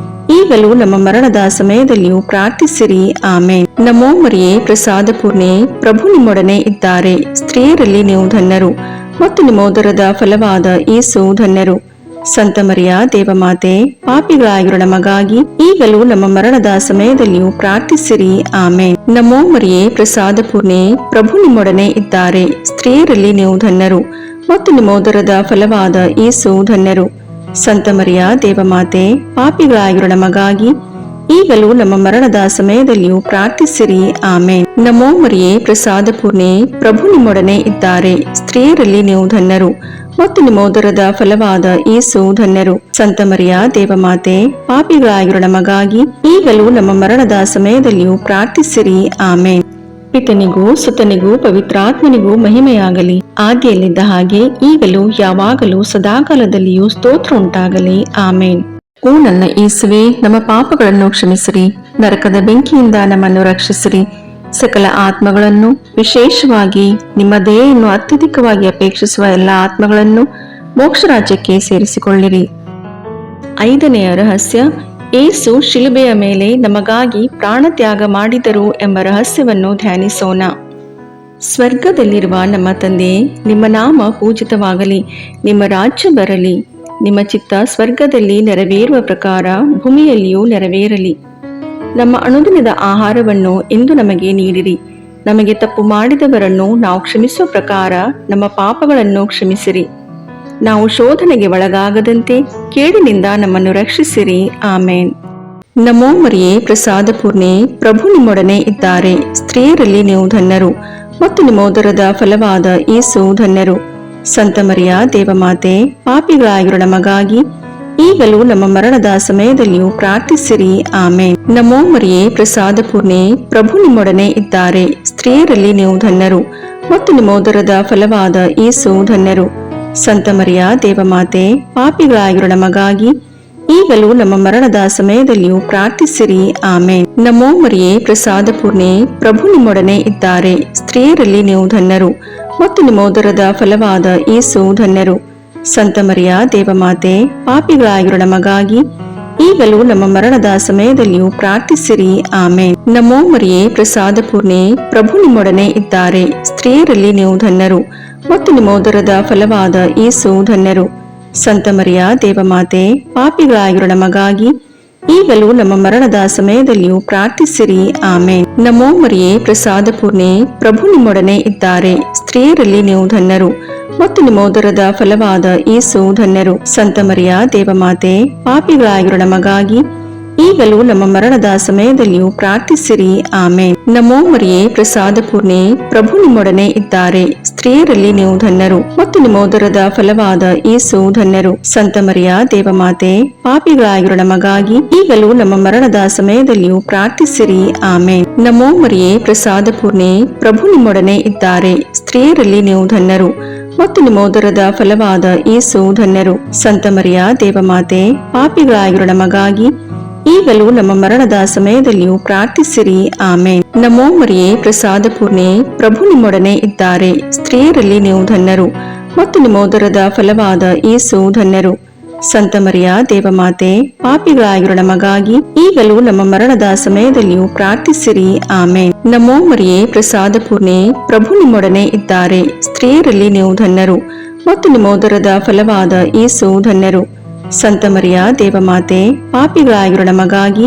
ಈಗಲೂ ನಮ್ಮ ಮರಣದ ಸಮಯದಲ್ಲಿಯೂ ಪ್ರಾರ್ಥಿಸಿರಿ. ಆಮೇನ್. ನಮೋ ಮರಿಯೇ, ಪ್ರಸಾದ ಪೂರ್ಣೆ, ಪ್ರಭು ನಿಮ್ಮೊಡನೆ ಇದ್ದಾರೆ. ಸ್ತ್ರೀಯರಲ್ಲಿ ನೀವು ಧನ್ಯರು ಮತ್ತು ನಿಮ್ಮ ಉದರದ ಫಲವಾದ ಯೇಸು ಧನ್ಯರು. ಸಂತ ಮರಿಯ ದೇವಮಾತೆ, ಪಾಪಿಗಳಾಗಿರೋ ನಮಗಾಗಿ ಈಗಲೂ ನಮ್ಮ ಮರಣದ ಸಮಯದಲ್ಲಿಯೂ ಪ್ರಾರ್ಥಿಸಿರಿ. ಆಮೇನ್. ನಮೋ ಮರಿಯೇ, ಪ್ರಸಾದ ಪೂರ್ಣೆ, ಪ್ರಭು ನಿಮ್ಮೊಡನೆ ಇದ್ದಾರೆ. ಸ್ತ್ರೀಯರಲ್ಲಿ ನೀವು ಧನ್ಯರು ಮತ್ತು ನಿಮ್ಮ ಉದರದ ಫಲವಾದ ಯೇಸು ಧನ್ಯರು. ಸಂತ ಮರಿಯ ದೇವಮಾತೆ, ಪಾಪಿಗಳಾಗಿರೋ ನಮಗಾಗಿ ಈಗಲೂ ನಮ್ಮ ಮರಣದ ಸಮಯದಲ್ಲಿಯೂ ಪ್ರಾರ್ಥಿಸಿರಿ. ಆಮೇನ್. ನಮೋ ಮರಿಯೇ, ಪ್ರಸಾದ ಪೂರ್ಣೆ, ಪ್ರಭು ನಿಮ್ಮೊಡನೆ ಇದ್ದಾರೆ. ಸ್ತ್ರೀಯರಲ್ಲಿ ನೀವು ಧನ್ಯರು ಮತ್ತು ನಿಮ್ಮ ಉದರದ ಫಲವಾದ ಯೇಸು ಧನ್ಯರು. ಸಂತ ಮರಿಯ ದೇವಮಾತೆ, ಪಾಪಿಗಳಾಗಿರೋ ನಮಗಾಗಿ ಈಗಲೂ ನಮ್ಮ ಮರಣದ ಸಮಯದಲ್ಲಿಯೂ ಪ್ರಾರ್ಥಿಸಿರಿ. ಆಮೇನ್. ಪಿತನಿಗೂ ಸುತನಿಗೂ ಪವಿತ್ರಾತ್ಮನಿಗೂ ಮಹಿಮೆಯಾಗಲಿ, ಆದಿಯಲ್ಲಿದ್ದ ಹಾಗೆ ಈಗಲೂ ಯಾವಾಗಲೂ ಸದಾಕಾಲದಲ್ಲಿಯೂ ಸ್ತೋತ್ರ ಉಂಟಾಗಲಿ. ಆಮೇನ್. ಓ ನನ್ನ ಯೇಸುವೆ, ನಮ್ಮ ಪಾಪಗಳನ್ನು ಕ್ಷಮಿಸಿರಿ, ನರಕದ ಬೆಂಕಿಯಿಂದ ನಮ್ಮನ್ನು ರಕ್ಷಿಸಿರಿ, ಸಕಲ ಆತ್ಮಗಳನ್ನು, ವಿಶೇಷವಾಗಿ ನಿಮ್ಮ ದಯೆಯನ್ನು ಅತ್ಯಧಿಕವಾಗಿ ಅಪೇಕ್ಷಿಸುವ ಎಲ್ಲ ಆತ್ಮಗಳನ್ನು ಮೋಕ್ಷ ರಾಜ್ಯಕ್ಕೆ ಸೇರಿಸಿಕೊಳ್ಳಿರಿ. 5ನೆಯ ರಹಸ್ಯ, ಯೇಸು ಶಿಲುಬೆಯ ಮೇಲೆ ನಮಗಾಗಿ ಪ್ರಾಣ ತ್ಯಾಗ ಮಾಡಿದರು ಎಂಬ ರಹಸ್ಯವನ್ನು ಧ್ಯಾನಿಸೋಣ. ಸ್ವರ್ಗದಲ್ಲಿರುವ ನಮ್ಮ ತಂದೆ, ನಿಮ್ಮ ನಾಮ ಪೂಜಿತವಾಗಲಿ, ನಿಮ್ಮ ರಾಜ್ಯ ಬರಲಿ, ನಿಮ್ಮ ಚಿತ್ತ ಸ್ವರ್ಗದಲ್ಲಿ ನೆರವೇರುವ ಪ್ರಕಾರ ಭೂಮಿಯಲ್ಲಿಯೂ ನೆರವೇರಲಿ. ನಮ್ಮ ಅನುದಿನದ ಆಹಾರವನ್ನು ಇಂದು ನಮಗೆ ನೀಡಿರಿ. ನಮಗೆ ತಪ್ಪು ಮಾಡಿದವರನ್ನು ನಾವು ಕ್ಷಮಿಸುವ ಪ್ರಕಾರ ನಮ್ಮ ಪಾಪಗಳನ್ನು ಕ್ಷಮಿಸಿರಿ. ನಾವು ಶೋಧನೆಗೆ ಒಳಗಾಗದಂತೆ ಕೇಡಿನಿಂದ ನಮ್ಮನ್ನು ರಕ್ಷಿಸಿರಿ. ಆಮೇನ್. ನಮೋ ಮರಿಯೇ, ಪ್ರಸಾದ ಪೂರ್ಣೆ, ಪ್ರಭು ನಿಮ್ಮೊಡನೆ ಇದ್ದಾರೆ. ಸ್ತ್ರೀಯರಲ್ಲಿ ನೀವು ಧನ್ಯರು ಮತ್ತು ನಿಮ್ಮ ಉದರದ ಫಲವಾದ ಯೇಸು ಧನ್ಯರು. ಸಂತ ಮರಿಯ ದೇವಮಾತೆ, ಪಾಪಿಗಳಾಗಿರೋ ನಮಗಾಗಿ ಈಗಲೂ ನಮ್ಮ ಮರಣದ ಸಮಯದಲ್ಲಿಯೂ ಪ್ರಾರ್ಥಿಸಿರಿ. ಆಮೇನ್. ನಮೋ ಮರಿಯೇ, ಪ್ರಸಾದ ಪೂರ್ಣೆ, ಪ್ರಭು ನಿಮ್ಮೊಡನೆ ಇದ್ದಾರೆ. ಸ್ತ್ರೀಯರಲ್ಲಿ ನೀವು ಧನ್ಯರು ಮತ್ತು ನಿಮ್ಮ ಉದರದ ಫಲವಾದ ಯೇಸು ಧನ್ಯರು. ಸಂತ ಮರಿಯ ದೇವಮಾತೆ, ಪಾಪಿಗಳಾಗಿರೋ ನಮಗಾಗಿ ಈಗಲೂ ನಮ್ಮ ಮರಣದ ಸಮಯದಲ್ಲಿಯೂ ಪ್ರಾರ್ಥಿಸಿರಿ. ಆಮೇನ್. ನಮೋ ಮರಿಯೇ, ಪ್ರಸಾದ ಪೂರ್ಣೆ, ಪ್ರಭು ನಿಮ್ಮೊಡನೆ ಇದ್ದಾರೆ. ಸ್ತ್ರೀಯರಲ್ಲಿ ನೀವು ಧನ್ಯರು ಮತ್ತು ನಿಮ್ಮ ಉದರದ ಫಲವಾದ ಯೇಸು ಧನ್ಯರು. ಸಂತ ಮರಿಯ ದೇವಮಾತೆ, ಪಾಪಿಗಳಾಗಿರೋ ನಮಗಾಗಿ ಈಗಲೂ ನಮ್ಮ ಮರಣದ ಸಮಯದಲ್ಲಿಯೂ ಪ್ರಾರ್ಥಿಸಿರಿ. ಆಮೇನ್. ನಮೋ ಮರಿಯೇ, ಪ್ರಸಾದ ಪೂರ್ಣೆ, ಪ್ರಭು ನಿಮ್ಮೊಡನೆ ಇದ್ದಾರೆ. ಸ್ತ್ರೀಯರಲ್ಲಿ ನೀವು ಧನ್ಯರು ಮತ್ತು ನಿಮ್ಮ ಉದರದ ಫಲವಾದ ಯೇಸು ಧನ್ಯರು. ಸಂತ ಮರಿಯ ದೇವಮಾತೆ, ಪಾಪಿಗಳಾಗಿರೋ ನಮಗಾಗಿ ಈಗಲೂ ನಮ್ಮ ಮರಣದ ಸಮಯದಲ್ಲಿಯೂ ಪ್ರಾರ್ಥಿಸಿರಿ. ಆಮೇನ್. ನಮೋ ಮರಿಯೇ, ಪ್ರಸಾದ ಪೂರ್ಣೆ, ಪ್ರಭು ನಿಮ್ಮೊಡನೆ ಇದ್ದಾರೆ. ಸ್ತ್ರೀಯರಲ್ಲಿ ನೀವು ಧನ್ಯರು ಮತ್ತು ನಿಮ್ಮ ಉದರದ ಫಲವಾದ ಯೇಸು ಧನ್ಯರು. ಸಂತ ಮರಿಯ ದೇವಮಾತೆ, ಪಾಪಿಗಳಾಗಿರೋ ನಮಗಾಗಿ ಈಗಲೂ ನಮ್ಮ ಮರಣದ ಸಮಯದಲ್ಲಿಯೂ ಪ್ರಾರ್ಥಿಸಿರಿ. ಆಮೇನ್. ನಮೋ ಮರಿಯೇ, ಪ್ರಸಾದ ಪೂರ್ಣೆ, ಪ್ರಭು ನಿಮ್ಮೊಡನೆ ಇದ್ದಾರೆ. ಸ್ತ್ರೀಯರಲ್ಲಿ ನೀವು ಧನ್ಯರು ಮತ್ತು ನಿಮ್ಮ ಉದರದ ಫಲವಾದ ಯೇಸು ಧನ್ಯರು. ಸಂತ ಮರಿಯ ದೇವಮಾತೆ, ಪಾಪಿಗಳಾಗಿರೋ ನಮಗಾಗಿ ಈಗಲೂ ನಮ್ಮ ಮರಣದ ಸಮಯದಲ್ಲಿಯೂ ಪ್ರಾರ್ಥಿಸಿರಿ. ಆಮೇನ್. ನಮೋ ಮರಿಯೇ, ಪ್ರಸಾದ ಪೂರ್ಣೆ, ಪ್ರಭು ನಿಮ್ಮೊಡನೆ ಇದ್ದಾರೆ. ಸ್ತ್ರೀಯರಲ್ಲಿ ನೀವು ಧನ್ಯರು ಮತ್ತು ನಿಮ್ಮ ಉದರದ ಫಲವಾದ ಯೇಸು ಧನ್ಯರು. ಸಂತ ಮರಿಯ ದೇವಮಾತೆ, ಪಾಪಿಗಳಾಗಿರೋ ನಮಗಾಗಿ ಈಗಲೂ ನಮ್ಮ ಮರಣದ ಸಮಯದಲ್ಲಿಯೂ ಪ್ರಾರ್ಥಿಸಿರಿ. ಆಮೇನ್. ನಮೋ ಮರಿಯೇ, ಪ್ರಸಾದ ಪೂರ್ಣೆ, ಪ್ರಭು ನಿಮ್ಮೊಡನೆ ಇದ್ದಾರೆ. ಸ್ತ್ರೀಯರಲ್ಲಿ ನೀವು ಧನ್ಯರು ಮತ್ತು ನಿಮ್ಮ ಉದರದ ಫಲವಾದ ಯೇಸು ಧನ್ಯರು. ಸಂತ ಮರಿಯ ದೇವಮಾತೆ, ಪಾಪಿಗಳಾಗಿರೋ ನಮಗಾಗಿ ಈಗಲೂ ನಮ್ಮ ಮರಣದ ಸಮಯದಲ್ಲಿಯೂ ಪ್ರಾರ್ಥಿಸಿರಿ. ಆಮೇನ್. ನಮೋ ಮರಿಯೇ, ಪ್ರಸಾದ ಪೂರ್ಣೆ, ಪ್ರಭು ನಿಮ್ಮೊಡನೆ ಇದ್ದಾರೆ. ಸ್ತ್ರೀಯರಲ್ಲಿ ನೀವು ಧನ್ಯರು ಮತ್ತು ನಿಮ್ಮ ಉದರದ ಫಲವಾದ ಯೇಸು ಧನ್ಯರು. ಸಂತ ಮರಿಯ ದೇವಮಾತೆ, ಪಾಪಿಗಳಾಗಿರೋ ನಮಗಾಗಿ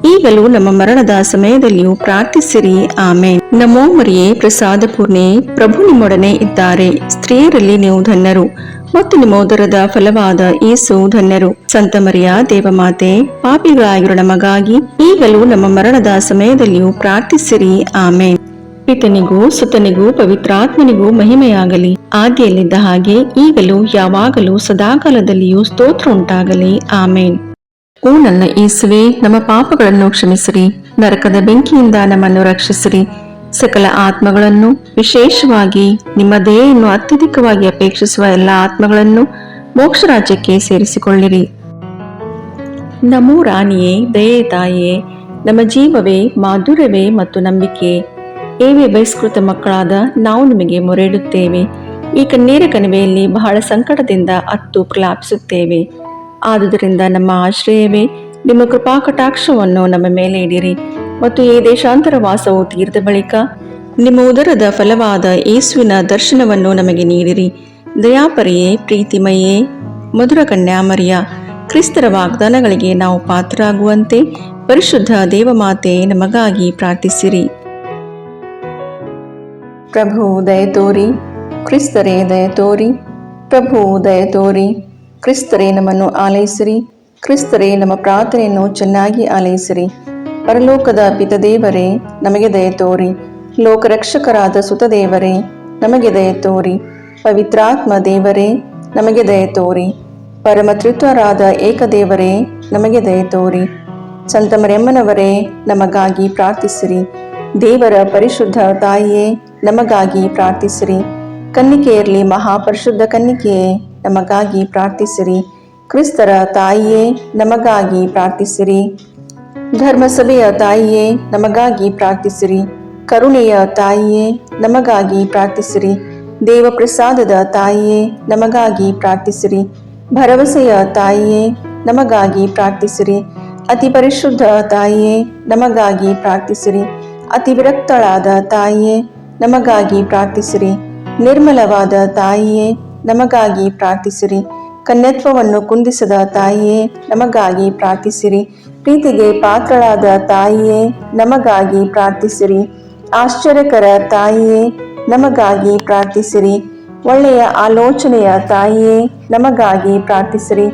ಈಗಲೂ ನಮ್ಮ ಮರಣದ ಸಮಯದಲ್ಲಿಯೂ ಪ್ರಾರ್ಥಿಸಿರಿ. ಆಮೇನ್. ನಮೋ ಮರಿಯೇ, ಪ್ರಸಾದ ಪೂರ್ಣೆ, ಪ್ರಭು ನಿಮ್ಮೊಡನೆ ಇದ್ದಾರೆ. ಸ್ತ್ರೀಯರಲ್ಲಿ ನೀವು ಧನ್ಯರು ಮತ್ತು ನಿಮ್ಮ ಉದರದ ಫಲವಾದ ಯೇಸು ಧನ್ಯರು. ಸಂತ ಮರಿಯ ದೇವಮಾತೆ, ಪಾಪಿಗಳಾಗಿರೋ ನಮಗಾಗಿ ಈಗಲೂ ನಮ್ಮ ಮರಣದ ಸಮಯದಲ್ಲಿಯೂ ಪ್ರಾರ್ಥಿಸಿರಿ. ಆಮೇನ್. ಪಿತನಿಗೂ ಸುತನಿಗೂ ಪವಿತ್ರಾತ್ಮನಿಗೂ ಮಹಿಮೆಯಾಗಲಿ, ಆದಿಯಲ್ಲಿದ್ದ ಹಾಗೆ ಈಗಲೂ ಯಾವಾಗಲೂ ಸದಾಕಾಲದಲ್ಲಿಯೂ ಸ್ತೋತ್ರ ಉಂಟಾಗಲಿ. ಆಮೇನ್. ಓ ನನ್ನ ಯೇಸುವೆ, ನಮ್ಮ ಪಾಪಗಳನ್ನು ಕ್ಷಮಿಸಿರಿ, ನರಕದ ಬೆಂಕಿಯಿಂದ ನಮ್ಮನ್ನು ರಕ್ಷಿಸಿರಿ, ಸಕಲ ಆತ್ಮಗಳನ್ನು, ವಿಶೇಷವಾಗಿ ನಿಮ್ಮ ದಯೆಯನ್ನು ಅತ್ಯಧಿಕವಾಗಿ ಅಪೇಕ್ಷಿಸುವ ಎಲ್ಲ ಆತ್ಮಗಳನ್ನು ಮೋಕ್ಷ ರಾಜ್ಯಕ್ಕೆ ಸೇರಿಸಿಕೊಳ್ಳಿರಿ. ನಮೋ ರಾಣಿಯೇ, ದಯೆ ತಾಯಿಯೇ, ನಮ್ಮ ಜೀವವೇ, ಮಾಧುರ್ಯವೇ ಮತ್ತು ನಂಬಿಕೆ, ಏವೇ ಬಹಿಷ್ಕೃತ ಮಕ್ಕಳಾದ ನಾವು ನಿಮಗೆ ಮೊರೆಯಿಡುತ್ತೇವೆ. ಈ ಕಣ್ಣೀರ ಕಣಿವೆಯಲ್ಲಿ ಬಹಳ ಸಂಕಟದಿಂದ ಅತ್ತು ಪ್ರಲಾಪಿಸುತ್ತೇವೆ. ಆದುದರಿಂದ ನಮ್ಮ ಆಶ್ರಯವೇ, ನಿಮ್ಮ ಕೃಪಾ ಕಟಾಕ್ಷವನ್ನು ನಮ್ಮ ಮೇಲೆ ಇಡಿರಿ ಮತ್ತು ಈ ದೇಶಾಂತರ ವಾಸವು ತೀರ್ದ ಬಳಿಕ ನಿಮ್ಮ ಉದರದ ಫಲವಾದ ಯೇಸುವಿನ ದರ್ಶನವನ್ನು ನಮಗೆ ನೀಡಿರಿ. ದಯಾಪರಿಯೇ, ಪ್ರೀತಿಮಯೇ, ಮಧುರ ಕನ್ಯಾಮರಿಯ, ಕ್ರಿಸ್ತರ ವಾಗ್ದಾನಗಳಿಗೆ ನಾವು ಪಾತ್ರರಾಗುವಂತೆ ಪರಿಶುದ್ಧ ದೇವಮಾತೆ ನಮಗಾಗಿ ಪ್ರಾರ್ಥಿಸಿರಿ. ಪ್ರಭು ದಯ ತೋರಿ, ಕ್ರಿಸ್ತರೇ ದಯ ತೋರಿ, ಪ್ರಭು ದಯ ತೋರಿ, ಕ್ರಿಸ್ತರೇ ನಮ್ಮನ್ನು ಆಲೈಸಿರಿ, ಕ್ರಿಸ್ತರೇ ನಮ್ಮ ಪ್ರಾರ್ಥನೆಯನ್ನು ಚೆನ್ನಾಗಿ ಆಲೈಸಿರಿ. ಪರಲೋಕದ ಪಿತದೇವರೇ, ನಮಗೆ ದಯ ತೋರಿ. ಲೋಕರಕ್ಷಕರಾದ ಸುತದೇವರೇ, ನಮಗೆ ದಯ ತೋರಿ. ಪವಿತ್ರಾತ್ಮ ದೇವರೇ, ನಮಗೆ ದಯ ತೋರಿ. ಪರಮತ್ರಿತ್ವರಾದ ಏಕದೇವರೇ, ನಮಗೆ ದಯ ತೋರಿ. ಸಂತ ಮರಿಯಮ್ಮನವರೇ, ನಮಗಾಗಿ ಪ್ರಾರ್ಥಿಸಿರಿ. ದೇವರ ಪರಿಶುದ್ಧ ತಾಯಿಯೇ, ನಮಗಾಗಿ ಪ್ರಾರ್ಥಿಸಿರಿ. ಕನ್ನಿಕೆಯರಲ್ಲಿ ಮಹಾಪರಿಶುದ್ಧ ಕನ್ನಿಕೆಯೇ, ನಮಗಾಗಿ ಪ್ರಾರ್ಥಿಸಿರಿ. ಕ್ರಿಸ್ತರ ತಾಯಿಯೇ, ನಮಗಾಗಿ ಪ್ರಾರ್ಥಿಸಿರಿ. ಧರ್ಮಸಭೆಯ ತಾಯಿಯೇ, ನಮಗಾಗಿ ಪ್ರಾರ್ಥಿಸಿರಿ. ಕರುಣೆಯ ತಾಯಿಯೇ, ನಮಗಾಗಿ ಪ್ರಾರ್ಥಿಸಿರಿ. ದೇವಪ್ರಸಾದದ ತಾಯಿಯೇ, ನಮಗಾಗಿ ಪ್ರಾರ್ಥಿಸಿರಿ. ಭರವಸೆಯ ತಾಯಿಯೇ, ನಮಗಾಗಿ ಪ್ರಾರ್ಥಿಸಿರಿ. ಅತಿ ಪರಿಶುದ್ಧ ತಾಯಿಯೇ, ನಮಗಾಗಿ ಪ್ರಾರ್ಥಿಸಿರಿ. ಅತಿ ವಿರಕ್ತಳಾದ ತಾಯಿಯೇ, ನಮಗಾಗಿ ಪ್ರಾರ್ಥಿಸಿರಿ. ನಿರ್ಮಲವಾದ ತಾಯಿಯೇ, ನಮಗಾಗಿ ಪ್ರಾರ್ಥಿಸಿರಿ. ಕನ್ಯತ್ವವನ್ನು ಕುಂದಿಸದ ತಾಯಿಯೇ, ನಮಗಾಗಿ ಪ್ರಾರ್ಥಿಸಿರಿ. ಪ್ರೀತಿಗೆ ಪಾತ್ರಳಾದ ತಾಯಿಯೇ, ನಮಗಾಗಿ ಪ್ರಾರ್ಥಿಸಿರಿ. ಆಶ್ಚರ್ಯಕರ ತಾಯಿಯೇ, ನಮಗಾಗಿ ಪ್ರಾರ್ಥಿಸಿರಿ. ಒಳ್ಳೆಯ ಆಲೋಚನೆಯ ತಾಯಿಯೇ, ನಮಗಾಗಿ ಪ್ರಾರ್ಥಿಸಿರಿ.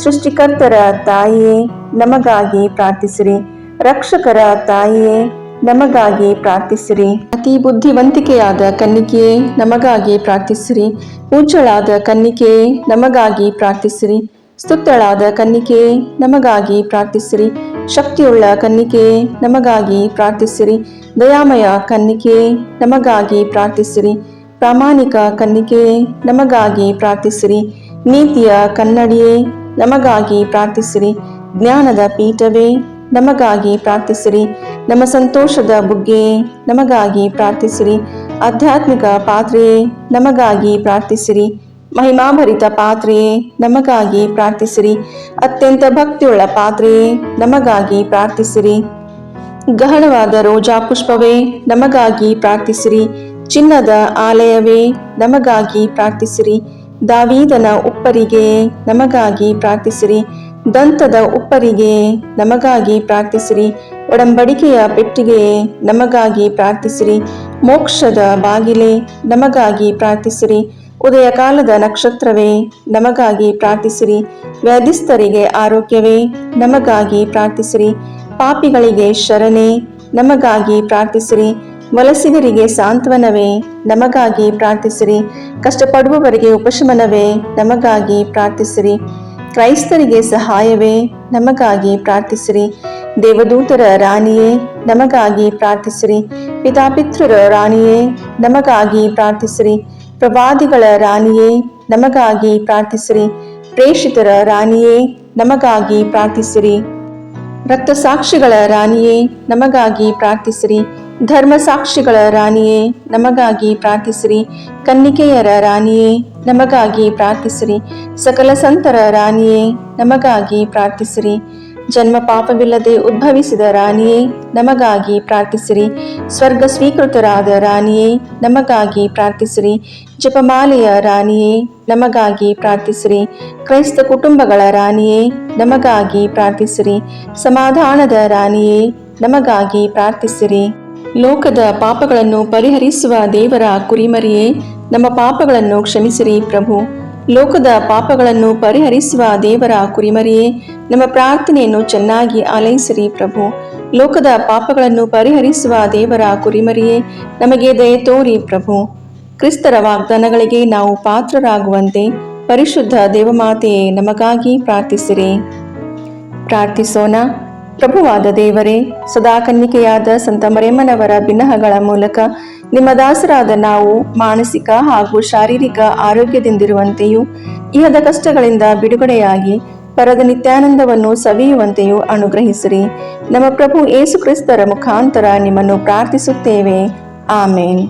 ಸೃಷ್ಟಿಕರ್ತರ ತಾಯಿಯೇ, ನಮಗಾಗಿ ಪ್ರಾರ್ಥಿಸಿರಿ. ರಕ್ಷಕರ ತಾಯಿಯೇ, ನಮಗಾಗಿ ಪ್ರಾರ್ಥಿಸಿರಿ. ಅತಿ ಬುದ್ಧಿವಂತಿಕೆಯಾದ ಕನ್ನಿಕೆಯೇ, ನಮಗಾಗಿ ಪ್ರಾರ್ಥಿಸಿರಿ. ಪೂಜ್ಯಳಾದ ಕನ್ನಿಕೆಯೇ, ನಮಗಾಗಿ ಪ್ರಾರ್ಥಿಸಿರಿ. ಸ್ತುತ್ಯಳಾದ ಕನ್ನಿಕೆಯೇ, ನಮಗಾಗಿ ಪ್ರಾರ್ಥಿಸಿರಿ. ಶಕ್ತಿಯುಳ್ಳ ಕನ್ನಿಕೆಯೇ, ನಮಗಾಗಿ ಪ್ರಾರ್ಥಿಸಿರಿ. ದಯಾಮಯ ಕನ್ನಿಕೆಯೇ, ನಮಗಾಗಿ ಪ್ರಾರ್ಥಿಸಿರಿ. ಪ್ರಾಮಾಣಿಕ ಕನ್ನಿಕೆಯೇ, ನಮಗಾಗಿ ಪ್ರಾರ್ಥಿಸಿರಿ. ನೀತಿಯ ಕನ್ನಡಿಯೇ, ನಮಗಾಗಿ ಪ್ರಾರ್ಥಿಸಿರಿ. ಜ್ಞಾನದ ಪೀಠವೇ, ನಮಗಾಗಿ ಪ್ರಾರ್ಥಿಸಿರಿ. ನಮ್ಮ ಸಂತೋಷದ ಬುಗ್ಗೆಯೇ, ನಮಗಾಗಿ ಪ್ರಾರ್ಥಿಸಿರಿ. ಆಧ್ಯಾತ್ಮಿಕ ಪಾತ್ರೆಯೇ, ನಮಗಾಗಿ ಪ್ರಾರ್ಥಿಸಿರಿ. ಮಹಿಮಾಭರಿತ ಪಾತ್ರೆಯೇ, ನಮಗಾಗಿ ಪ್ರಾರ್ಥಿಸಿರಿ. ಅತ್ಯಂತ ಭಕ್ತಿಯುಳ್ಳ ಪಾತ್ರೆಯೇ, ನಮಗಾಗಿ ಪ್ರಾರ್ಥಿಸಿರಿ. ಗಹನವಾದ ರೋಜಾ ಪುಷ್ಪವೇ, ನಮಗಾಗಿ ಪ್ರಾರ್ಥಿಸಿರಿ. ಚಿನ್ನದ ಆಲಯವೇ, ನಮಗಾಗಿ ಪ್ರಾರ್ಥಿಸಿರಿ. ದಾವೀದನ ಉಪ್ಪರಿಗೆಯೇ, ನಮಗಾಗಿ ಪ್ರಾರ್ಥಿಸಿರಿ. ದಂತದ ಉಪ್ಪರಿಗೆಯೇ, ನಮಗಾಗಿ ಪ್ರಾರ್ಥಿಸಿರಿ. ಒಡಂಬಡಿಕೆಯ ಪೆಟ್ಟಿಗೆಯೇ, ನಮಗಾಗಿ ಪ್ರಾರ್ಥಿಸಿರಿ. ಮೋಕ್ಷದ ಬಾಗಿಲೇ, ನಮಗಾಗಿ ಪ್ರಾರ್ಥಿಸಿರಿ. ಉದಯ ಕಾಲದ ನಕ್ಷತ್ರವೇ, ನಮಗಾಗಿ ಪ್ರಾರ್ಥಿಸಿರಿ. ವ್ಯಾಧಿಸ್ಥರಿಗೆ ಆರೋಗ್ಯವೇ, ನಮಗಾಗಿ ಪ್ರಾರ್ಥಿಸಿರಿ. ಪಾಪಿಗಳಿಗೆ ಶರಣೆ, ನಮಗಾಗಿ ಪ್ರಾರ್ಥಿಸಿರಿ. ವಲಸಿಗರಿಗೆ ಸಾಂತ್ವನವೇ, ನಮಗಾಗಿ ಪ್ರಾರ್ಥಿಸಿರಿ. ಕಷ್ಟಪಡುವವರಿಗೆ ಉಪಶಮನವೇ, ನಮಗಾಗಿ ಪ್ರಾರ್ಥಿಸಿರಿ. ಕ್ರೈಸ್ತರಿಗೆ ಸಹಾಯವೇ, ನಮಗಾಗಿ ಪ್ರಾರ್ಥಿಸಿರಿ. ದೇವದೂತರ ರಾಣಿಯೇ, ನಮಗಾಗಿ ಪ್ರಾರ್ಥಿಸಿರಿ. ಪಿತಾಪಿತೃರ ರಾಣಿಯೇ, ನಮಗಾಗಿ ಪ್ರಾರ್ಥಿಸಿರಿ. ಪ್ರವಾದಿಗಳ ರಾಣಿಯೇ, ನಮಗಾಗಿ ಪ್ರಾರ್ಥಿಸಿರಿ. ಪ್ರೇಷಿತರ ರಾಣಿಯೇ, ನಮಗಾಗಿ ಪ್ರಾರ್ಥಿಸಿರಿ. ರಕ್ತಸಾಕ್ಷಿಗಳ ರಾಣಿಯೇ, ನಮಗಾಗಿ ಪ್ರಾರ್ಥಿಸಿರಿ. ಧರ್ಮಸಾಕ್ಷಿಗಳ ರಾಣಿಯೇ, ನಮಗಾಗಿ ಪ್ರಾರ್ಥಿಸಿರಿ. ಕನ್ನಿಕೆಯರ ರಾಣಿಯೇ, ನಮಗಾಗಿ ಪ್ರಾರ್ಥಿಸಿರಿ. ಸಕಲ ಸಂತರ ರಾಣಿಯೇ, ನಮಗಾಗಿ ಪ್ರಾರ್ಥಿಸಿರಿ. ಜನ್ಮ ಪಾಪವಿಲ್ಲದೆ ಉದ್ಭವಿಸಿದ ರಾಣಿಯೇ, ನಮಗಾಗಿ ಪ್ರಾರ್ಥಿಸಿರಿ. ಸ್ವರ್ಗ ಸ್ವೀಕೃತರಾದ ರಾಣಿಯೇ, ನಮಗಾಗಿ ಪ್ರಾರ್ಥಿಸಿರಿ. ಜಪಮಾಲೆಯ ರಾಣಿಯೇ, ನಮಗಾಗಿ ಪ್ರಾರ್ಥಿಸಿರಿ. ಕ್ರೈಸ್ತ ಕುಟುಂಬಗಳ ರಾಣಿಯೇ, ನಮಗಾಗಿ ಪ್ರಾರ್ಥಿಸಿರಿ. ಸಮಾಧಾನದ ರಾಣಿಯೇ, ನಮಗಾಗಿ ಪ್ರಾರ್ಥಿಸಿರಿ. ಲೋಕದ ಪಾಪಗಳನ್ನು ಪರಿಹರಿಸುವ ದೇವರ ಕುರಿಮರಿಯೇ, ನಮ್ಮ ಪಾಪಗಳನ್ನು ಕ್ಷಮಿಸಿರಿ ಪ್ರಭು. ಲೋಕದ ಪಾಪಗಳನ್ನು ಪರಿಹರಿಸುವ ದೇವರ ಕುರಿಮರಿಯೇ, ನಮ್ಮ ಪ್ರಾರ್ಥನೆಯನ್ನು ಚೆನ್ನಾಗಿ ಆಲೈಸಿರಿ ಪ್ರಭು. ಲೋಕದ ಪಾಪಗಳನ್ನು ಪರಿಹರಿಸುವ ದೇವರ ಕುರಿಮರಿಯೇ, ನಮಗೆ ದಯೆ ತೋರಿ ಪ್ರಭು. ಕ್ರಿಸ್ತರ ವಾಗ್ದಾನಗಳಿಗೆ ನಾವು ಪಾತ್ರರಾಗುವಂತೆ ಪರಿಶುದ್ಧ ದೇವಮಾತೆಯೇ, ನಮಗಾಗಿ ಪ್ರಾರ್ಥಿಸಿರಿ. ಪ್ರಾರ್ಥಿಸೋಣ. ಪ್ರಭುವಾದ ದೇವರೇ, ಸದಾ ಕನ್ನಿಕೆಯಾದ ಸಂತ ಮರಿಯಮ್ಮನವರ ಬಿನ್ನಹಗಳ ಮೂಲಕ ನಿಮ್ಮ ದಾಸರಾದ ನಾವು ಮಾನಸಿಕ ಹಾಗೂ ಶಾರೀರಿಕ ಆರೋಗ್ಯದಿಂದಿರುವಂತೆಯೂ ಇಹದ ಕಷ್ಟಗಳಿಂದ ಬಿಡುಗಡೆಯಾಗಿ ಪರದ ನಿತ್ಯಾನಂದವನ್ನು ಸವಿಯುವಂತೆಯೂ ಅನುಗ್ರಹಿಸಿರಿ. ನಮ್ಮ ಪ್ರಭು ಯೇಸು ಕ್ರಿಸ್ತರ ಮುಖಾಂತರ ನಿಮ್ಮನ್ನು ಪ್ರಾರ್ಥಿಸುತ್ತೇವೆ. ಆಮೇನ್.